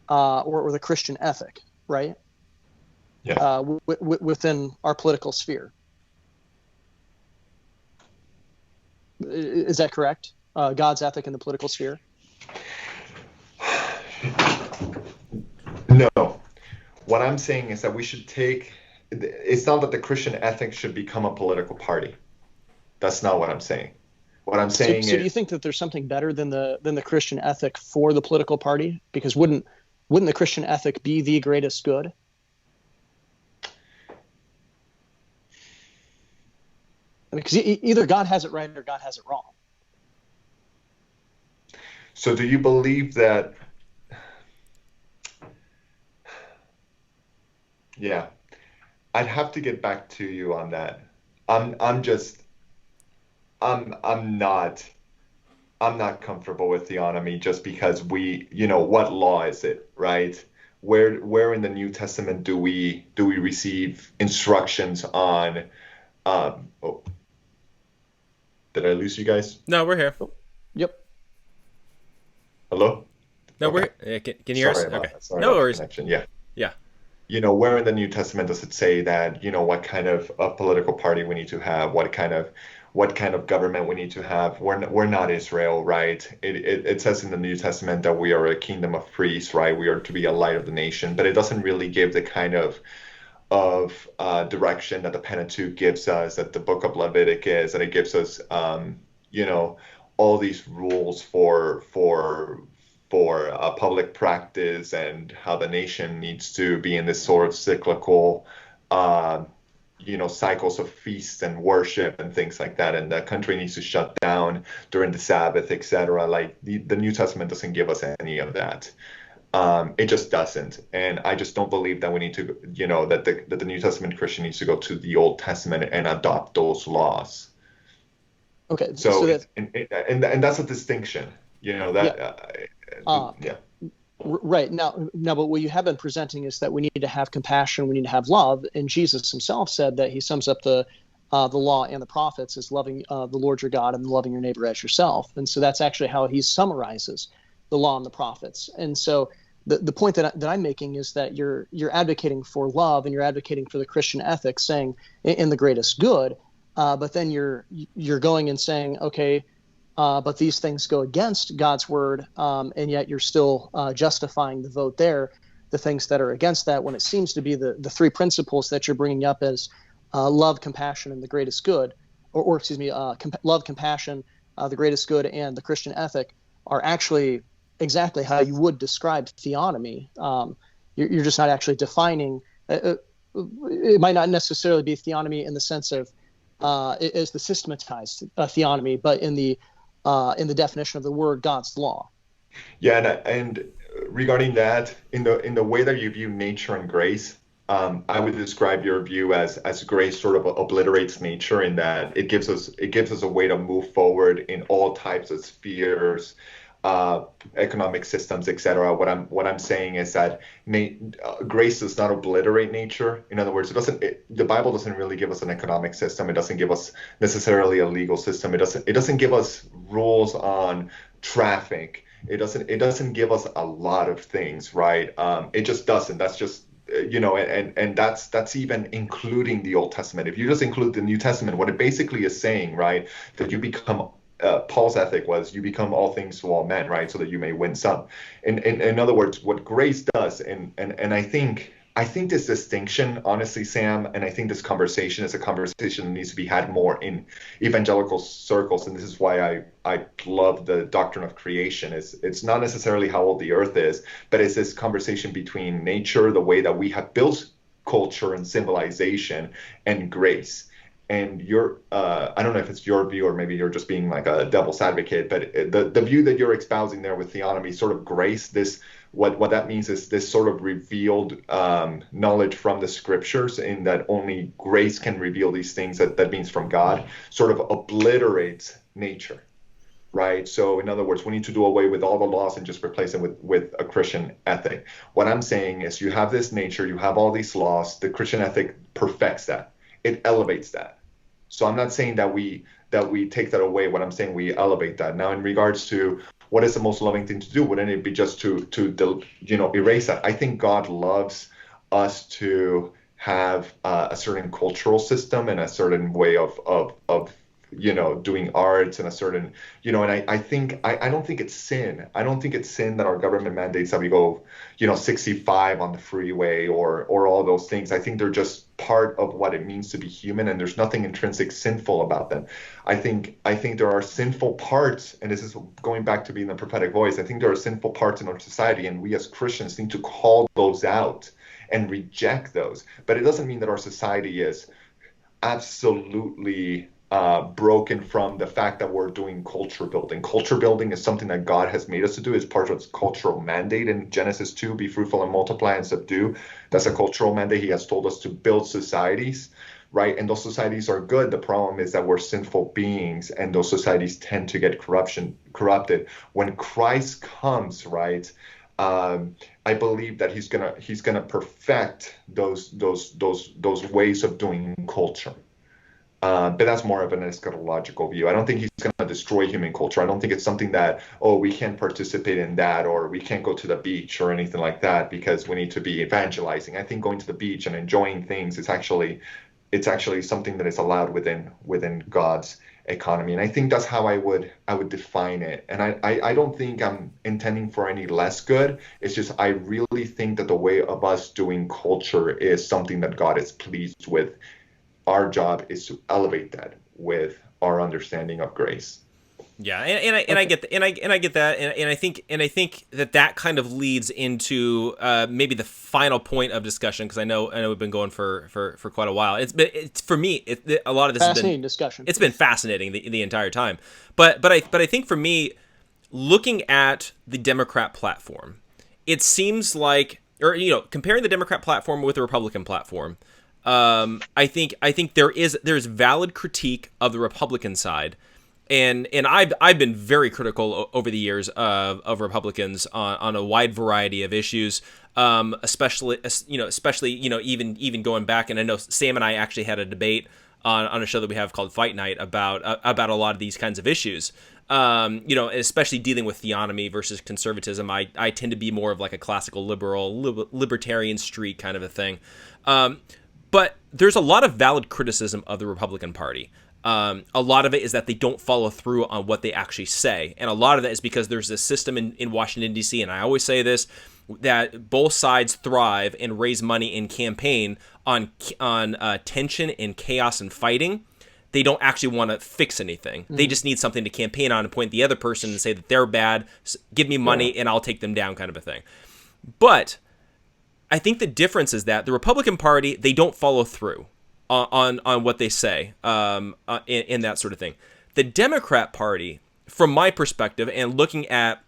or the Christian ethic, right? Yeah. Within our political sphere. Is that correct? God's ethic in the political sphere. No. What I'm saying is that we should it's not that the Christian ethic should become a political party. That's not what I'm saying. What I'm saying is... So do you think that there's something better than the Christian ethic for the political party? Because wouldn't the Christian ethic be the greatest good? Because either God has it right or God has it wrong. So do you believe that... Yeah, I'd have to get back to you on that. I'm not comfortable with theonomy just because what law is it, right? Where in the New Testament do we receive instructions on? Did I lose you guys? No, we're here. Yep. Hello? No, okay. We're. Can you hear us? Okay. Sorry No about worries. the connection. Yeah. Yeah. Where in the New Testament does it say that, what kind of a political party we need to have, what kind of government we need to have? We're not Israel, right? It says in the New Testament that we are a kingdom of priests, right? We are to be a light of the nation, but it doesn't really give the kind of direction that the Pentateuch gives us, that the book of Leviticus, and it gives us, all these rules for public practice and how the nation needs to be in this sort of cyclical, cycles of feasts and worship and things like that. And the country needs to shut down during the Sabbath, etc. Like the New Testament doesn't give us any of that. It just doesn't. And I just don't believe that we need to, that the New Testament Christian needs to go to the Old Testament and adopt those laws. Okay. So and that's a distinction, Yeah. Right. Now, but what you have been presenting is that we need to have compassion, we need to have love, and Jesus himself said that he sums up the law and the prophets as loving the Lord your God and loving your neighbor as yourself. And so that's actually how he summarizes the law and the prophets. And so the point that I'm making is that you're advocating for love and you're advocating for the Christian ethic, saying in the greatest good, but then you're going and saying, okay, but these things go against God's word, and yet you're still justifying the vote there, the things that are against that, when it seems to be the three principles that you're bringing up as love, compassion, and the greatest good, love, compassion, the greatest good, and the Christian ethic are actually exactly how you would describe theonomy. You're just not actually defining. It might not necessarily be theonomy in the sense of as the systematized theonomy, but in the definition of the word God's law. Yeah, and regarding that, in the way that you view nature and grace, I would describe your view as grace sort of obliterates nature in that it gives us a way to move forward in all types of spheres, economic systems, etc. What I'm saying is that grace does not obliterate nature. In other words, the Bible doesn't really give us an economic system. It doesn't give us necessarily a legal system. It doesn't give us rules on traffic. It doesn't give us a lot of things, right? It just doesn't. That's just and that's even including the Old Testament. If you just include the New Testament, what it basically is saying, right, that you become Paul's ethic was you become all things to all men, right, so that you may win some. In other words, what grace does, and I think this distinction, honestly, Sam, and I think this conversation is a conversation that needs to be had more in evangelical circles, and this is why I love the doctrine of creation. It's not necessarily how old the earth is, but it's this conversation between nature, the way that we have built culture and civilization, and grace. And I don't know if it's your view or maybe you're just being like a devil's advocate, but the view that you're espousing there with theonomy, sort of grace, what that means is this sort of revealed knowledge from the scriptures, in that only grace can reveal these things, that means from God, sort of obliterates nature, right? So in other words, we need to do away with all the laws and just replace them with a Christian ethic. What I'm saying is you have this nature, you have all these laws, the Christian ethic perfects that. It elevates that. So I'm not saying that we take that away. What I'm saying, we elevate that. Now, in regards to what is the most loving thing to do, wouldn't it be just to erase that? I think God loves us to have a certain cultural system and a certain way of doing arts and a certain, and I don't think it's sin. I don't think it's sin that our government mandates that we go, 65 on the freeway or all those things. I think they're just part of what it means to be human, and there's nothing intrinsic sinful about them. I think there are sinful parts, and this is going back to being the prophetic voice. I think there are sinful parts in our society, and we as Christians need to call those out and reject those. But it doesn't mean that our society is absolutely broken from the fact that we're doing culture building. Culture building is something that God has made us to do. It's part of its cultural mandate in Genesis 2, be fruitful and multiply and subdue. That's a cultural mandate. He has told us to build societies, right? And those societies are good. The problem is that we're sinful beings, and those societies tend to get corrupted. When Christ comes, right, I believe that he's gonna perfect those ways of doing culture. But that's more of an eschatological view. I don't think he's going to destroy human culture. I don't think it's something that, we can't participate in that, or we can't go to the beach or anything like that because we need to be evangelizing. I think going to the beach and enjoying things is actually something that is allowed within God's economy. And I think that's how I would define it. And I don't think I'm intending for any less good. It's just I really think that the way of us doing culture is something that God is pleased with. Our job is to elevate that with our understanding of grace. Yeah, and I get that, and I think that kind of leads into maybe the final point of discussion, because I know we've been going for quite a while. It's for me, a lot of this fascinating has been discussion. It's been fascinating the entire time, but I think for me, looking at the Democrat platform, it seems like, or comparing the Democrat platform with the Republican platform. I think there's valid critique of the Republican side, and I've been very critical over the years of Republicans on a wide variety of issues, especially even going back. And I know Sam and I actually had a debate on a show that we have called Fight Night about a lot of these kinds of issues. Especially dealing with theonomy versus conservatism. I tend to be more of like a classical libertarian streak kind of a thing. But there's a lot of valid criticism of the Republican Party. A lot of it is that they don't follow through on what they actually say. And a lot of that is because there's this system in Washington, D.C., and I always say this, that both sides thrive and raise money and campaign on tension and chaos and fighting. They don't actually want to fix anything. Mm-hmm. They just need something to campaign on and point the other person and say that they're bad, give me money and I'll take them down, kind of a thing. But I think the difference is that the Republican Party, they don't follow through on what they say in that sort of thing. The Democrat Party, from my perspective, and looking at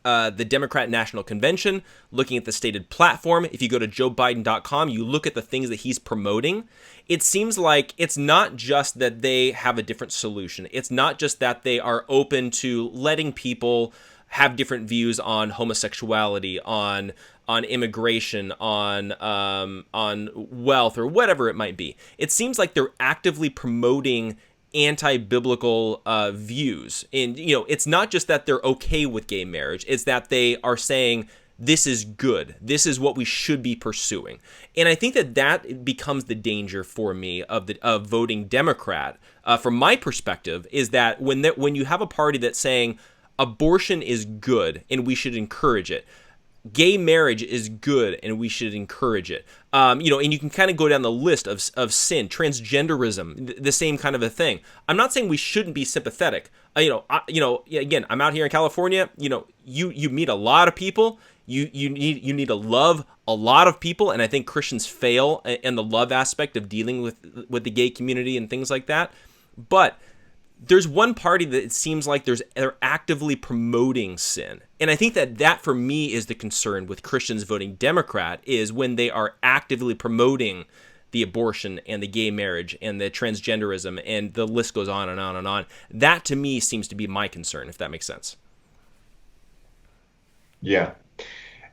the Democrat National Convention, looking at the stated platform. If you go to joebiden.com, you look at the things that he's promoting. It seems like it's not just that they have a different solution. It's not just that they are open to letting people have different views on homosexuality, on immigration, on wealth, or whatever it might be. It seems like they're actively promoting anti-biblical views. And, it's not just that they're okay with gay marriage. It's that they are saying, this is good. This is what we should be pursuing. And I think that becomes the danger for me of voting Democrat. From my perspective, is that when you have a party that's saying abortion is good and we should encourage it, gay marriage is good and we should encourage it. And you can kind of go down the list of sin, transgenderism, the same kind of a thing. I'm not saying we shouldn't be sympathetic. Again, I'm out here in California. You meet a lot of people. You need to love a lot of people, and I think Christians fail in the love aspect of dealing with the gay community and things like that. But there's one party that it seems like they're actively promoting sin. And I think that for me is the concern with Christians voting Democrat, is when they are actively promoting the abortion and the gay marriage and the transgenderism, and the list goes on and on and on. That to me seems to be my concern, if that makes sense. Yeah.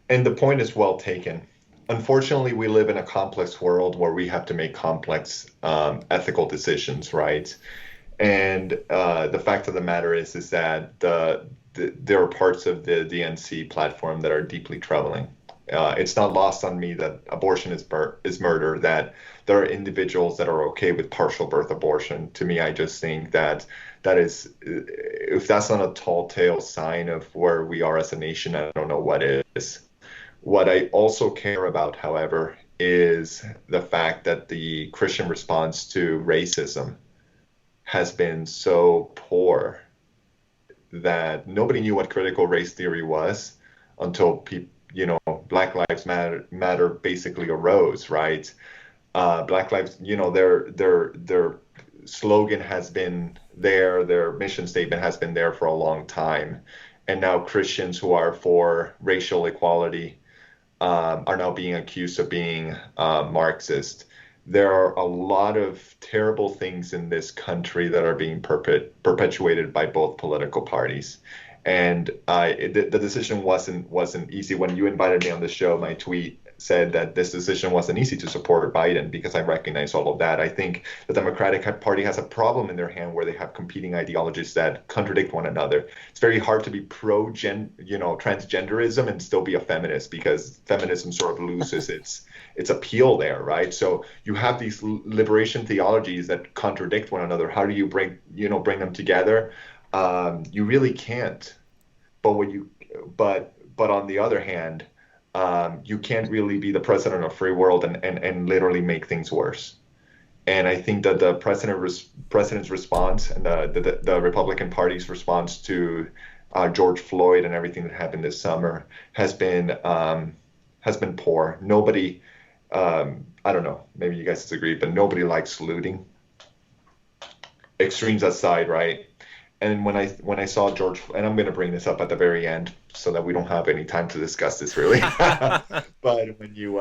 And the point is well taken. Unfortunately, we live in a complex world where we have to make complex ethical decisions, right? And the fact of the matter is that there are parts of the DNC platform that are deeply troubling. It's not lost on me that abortion is murder, that there are individuals that are okay with partial birth abortion. To me, I just think that is, if that's not a tall tale sign of where we are as a nation, I don't know what is. What I also care about, however, is the fact that the Christian response to racism has been so poor that nobody knew what critical race theory was until Black Lives Matter basically arose, right? Black Lives, their slogan has been there, their mission statement has been there for a long time, and now Christians who are for racial equality are now being accused of being Marxist. There are a lot of terrible things in this country that are being perpetuated by both political parties. And the decision wasn't easy. When you invited me on the show, my tweet said that this decision wasn't easy to support Biden because I recognize all of that. I think the Democratic Party has a problem in their hand where they have competing ideologies that contradict one another. It's very hard to be transgenderism and still be a feminist, because feminism sort of loses its appeal there, right? So you have these liberation theologies that contradict one another. How do you bring them together? You really can't. But on the other hand, you can't really be the president of free world and literally make things worse. And I think that the president's response and the Republican Party's response to George Floyd and everything that happened this summer has been poor. Nobody, I don't know, maybe you guys disagree, but nobody likes looting. Extremes aside, right? And when I saw George, and I'm going to bring this up at the very end so that we don't have any time to discuss this really. But when you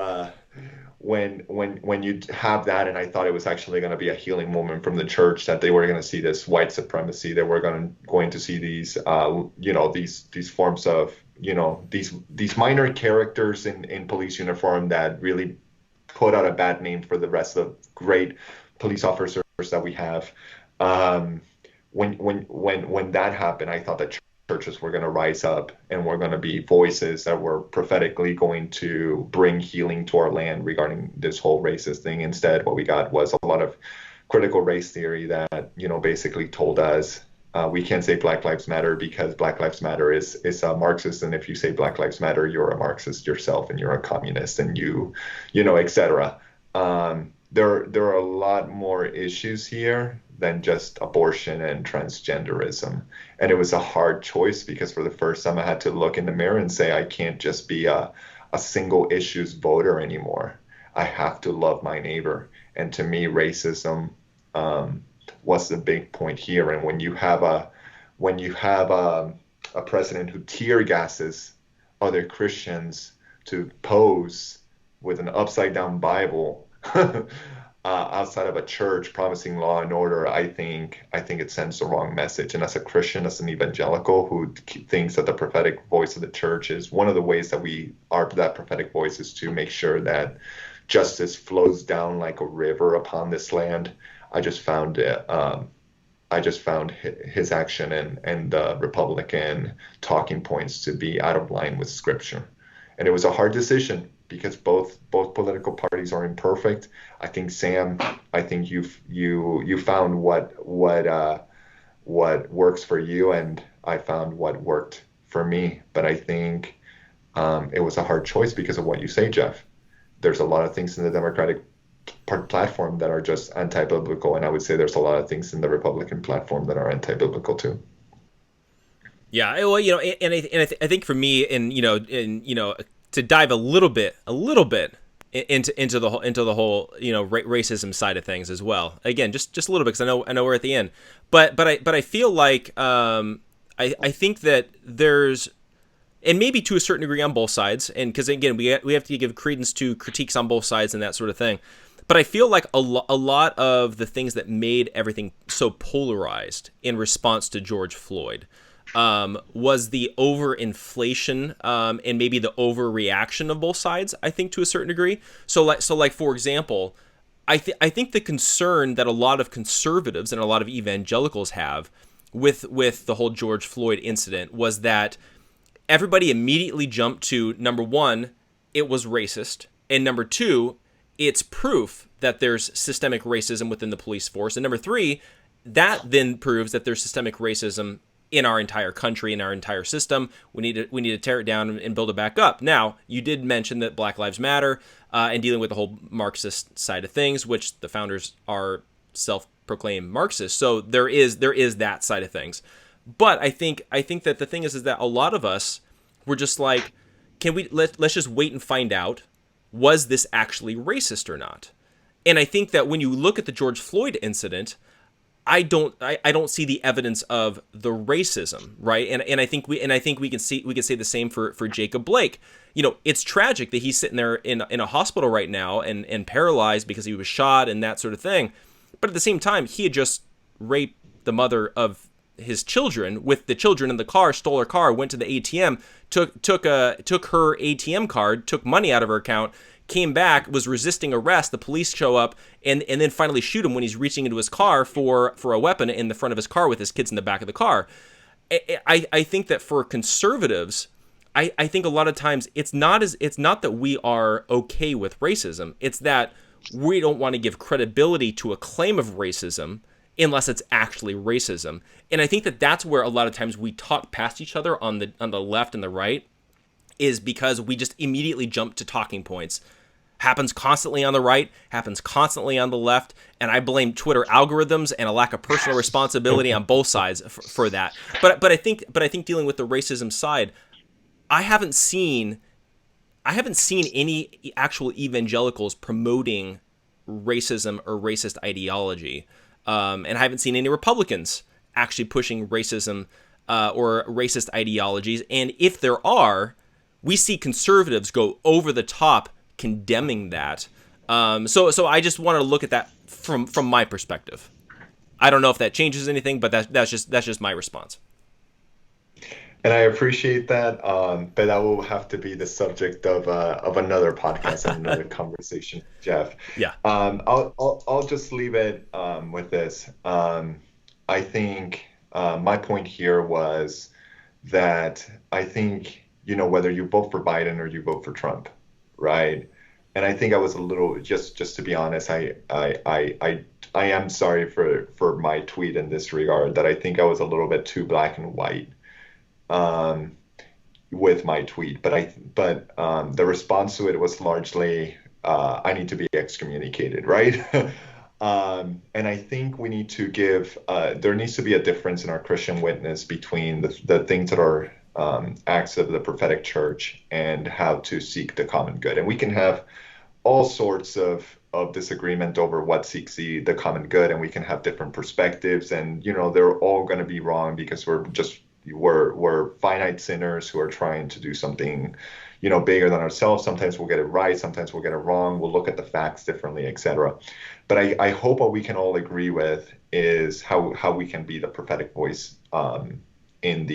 have that, and I thought it was actually going to be a healing moment from the church, that they were going to see this white supremacy, they were going to see these these forms of these minor characters in police uniform that really put out a bad name for the rest of great police officers that we have. When that happened, I thought that churches were going to rise up and were going to be voices that were prophetically going to bring healing to our land regarding this whole racist thing. Instead, what we got was a lot of critical race theory that basically told us we can't say Black Lives Matter because Black Lives Matter is Marxist, and if you say Black Lives Matter, you're a Marxist yourself and you're a communist, and etc. There are a lot more issues here than just abortion and transgenderism. And it was a hard choice because for the first time I had to look in the mirror and say, I can't just be a single issues voter anymore. I have to love my neighbor. And to me, racism was the big point here. And when you have a president who tear gasses other Christians to pose with an upside down Bible outside of a church promising law and order, I think it sends the wrong message. And as a Christian, as an evangelical who thinks that the prophetic voice of the church is one of the ways that we are that prophetic voice is to make sure that justice flows down like a river upon this land. I just found his action and the Republican talking points to be out of line with Scripture, and it was a hard decision because both political parties are imperfect. I think Sam, you found what works for you, and I found what worked for me. But I think it was a hard choice because of what you say, Jeff. There's a lot of things in the Democratic platform that are just anti-biblical, and I would say there's a lot of things in the Republican platform that are anti-biblical too. Yeah, well, and I think for me, to dive a little bit into the whole racism side of things as well. Again, just a little bit, because I know we're at the end, but I feel like I think that there's, and maybe to a certain degree on both sides, and because again we have to give credence to critiques on both sides and that sort of thing. But I feel like a lot of the things that made everything so polarized in response to George Floyd was the overinflation and maybe the overreaction of both sides, I think, to a certain degree. So like for example, I think the concern that a lot of conservatives and a lot of evangelicals have with the whole George Floyd incident was that everybody immediately jumped to, number one, it was racist, and number two, it's proof that there's systemic racism within the police force. And number three, that then proves that there's systemic racism in our entire country, in our entire system. We need to tear it down and build it back up. Now, you did mention that Black Lives Matter and dealing with the whole Marxist side of things, which the founders are self-proclaimed Marxists. So there is that side of things. But I think that the thing is that a lot of us were just like, let's just wait and find out, was this actually racist or not? And I think that when you look at the George Floyd incident, I don't see the evidence of the racism, right? And I think we can say the same for Jacob Blake. It's tragic that he's sitting there in a hospital right now and paralyzed because he was shot and that sort of thing. But at the same time, he had just raped the mother of his children with the children in the car, stole her car, went to the ATM, took her ATM card, took money out of her account, came back, was resisting arrest. The police show up and then finally shoot him when he's reaching into his car for a weapon in the front of his car with his kids in the back of the car. I think that for conservatives, I think a lot of times it's not that we are okay with racism. It's that we don't want to give credibility to a claim of racism unless it's actually racism. And I think that that's where a lot of times we talk past each other on the left and the right, is because we just immediately jump to talking points. Happens constantly on the right, happens constantly on the left, and I blame Twitter algorithms and a lack of personal responsibility on both sides for that. But I think dealing with the racism side, I haven't seen any actual evangelicals promoting racism or racist ideology. And I haven't seen any Republicans actually pushing racism or racist ideologies. And if there are, we see conservatives go over the top condemning that. So I just wanted to look at that from my perspective. I don't know if that changes anything, but that's just my response. And I appreciate that, but that will have to be the subject of another podcast and another conversation, Jeff. Yeah. I'll just leave it with this. I think my point here was that I think whether you vote for Biden or you vote for Trump, right? And I think I was a little just to be honest, I am sorry for my tweet in this regard, that I think I was a little bit too black and white with my tweet, but the response to it was largely I need to be excommunicated, right? And I think we need to there needs to be a difference in our Christian witness between the things that are acts of the prophetic church and how to seek the common good. And we can have all sorts of disagreement over what seeks the common good, and we can have different perspectives, and they're all going to be wrong because we're just we're finite sinners who are trying to do something, bigger than ourselves. Sometimes we'll get it right, sometimes we'll get it wrong. We'll look at the facts differently, etc. But I hope what we can all agree with is how we can be the prophetic voice in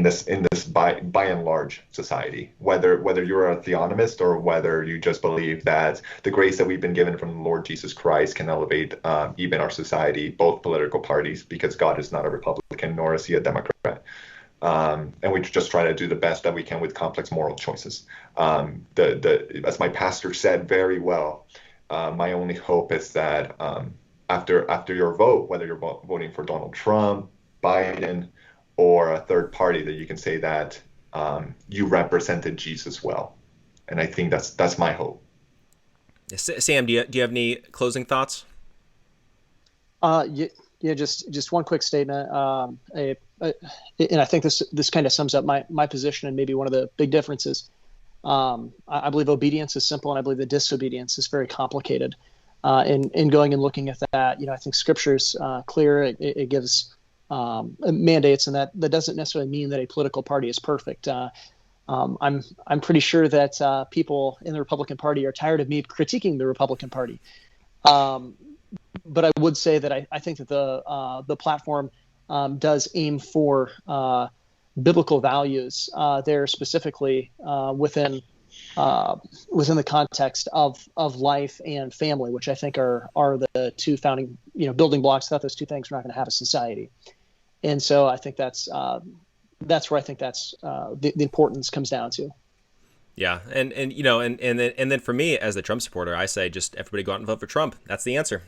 this by and large society, whether you're a theonomist or whether you just believe that the grace that we've been given from the Lord Jesus Christ can elevate even our society, both political parties, because God is not a Republican nor is he a Democrat. And we just try to do the best that we can with complex moral choices. As my pastor said very well, my only hope is that after your vote, whether you're voting for Donald Trump, Biden, or a third party, that you can say that you represented Jesus well. And I think that's my hope. Sam, do you have any closing thoughts? Yeah, just one quick statement. And I think this kind of sums up my position and maybe one of the big differences. I believe obedience is simple, and I believe that disobedience is very complicated. In going and looking at that, I think Scripture's clear. It gives mandates, and that doesn't necessarily mean that a political party is perfect. I'm pretty sure that people in the Republican Party are tired of me critiquing the Republican Party. But I would say that I think that the platform does aim for biblical values there, specifically within the context of life and family, which I think are the two founding building blocks. Without those two things, we're not going to have a society. And so I think that's where I think that's the importance comes down to. Yeah, and then for me as the Trump supporter, I say just everybody go out and vote for Trump. That's the answer.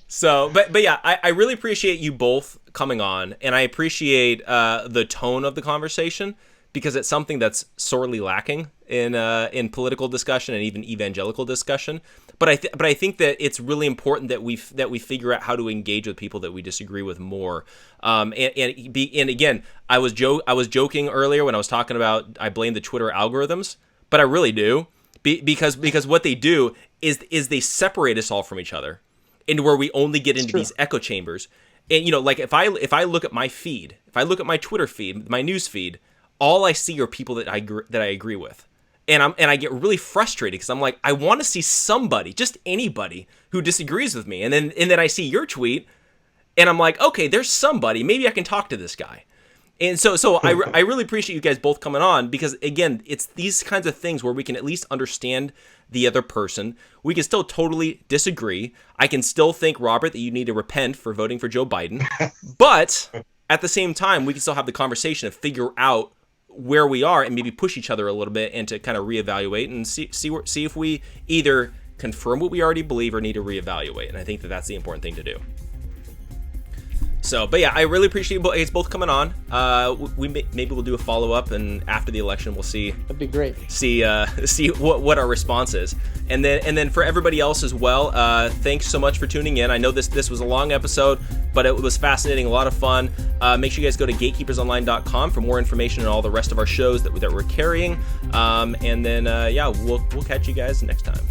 So, but yeah, I really appreciate you both coming on, and I appreciate the tone of the conversation, because it's something that's sorely lacking in political discussion and even evangelical discussion. But I think that it's really important that we figure out how to engage with people that we disagree with more. And again, I was joking earlier when I was talking about I blame the Twitter algorithms, but I really do, because what they do is they separate us all from each other, and where we only get into these echo chambers. And like if I look at my feed, if I look at my Twitter feed, my news feed, all I see are people that I agree with. And I get really frustrated, because I'm like, I want to see somebody, just anybody, who disagrees with me. And then I see your tweet, and I'm like, okay, there's somebody. Maybe I can talk to this guy. And so I really appreciate you guys both coming on, because again, it's these kinds of things where we can at least understand the other person. We can still totally disagree. I can still think, Robert, that you need to repent for voting for Joe Biden, but at the same time, we can still have the conversation and figure out where we are and maybe push each other a little bit, and to kind of reevaluate and see if we either confirm what we already believe or need to reevaluate. And I think that that's the important thing to do. So, but yeah, I really appreciate you guys both coming on. Maybe we'll do a follow up, and after the election, we'll see. That'd be great. See what our response is, and then for everybody else as well. Thanks so much for tuning in. I know this was a long episode, but it was fascinating, a lot of fun. Make sure you guys go to gatekeepersonline.com for more information on all the rest of our shows that we're carrying. And then we'll catch you guys next time.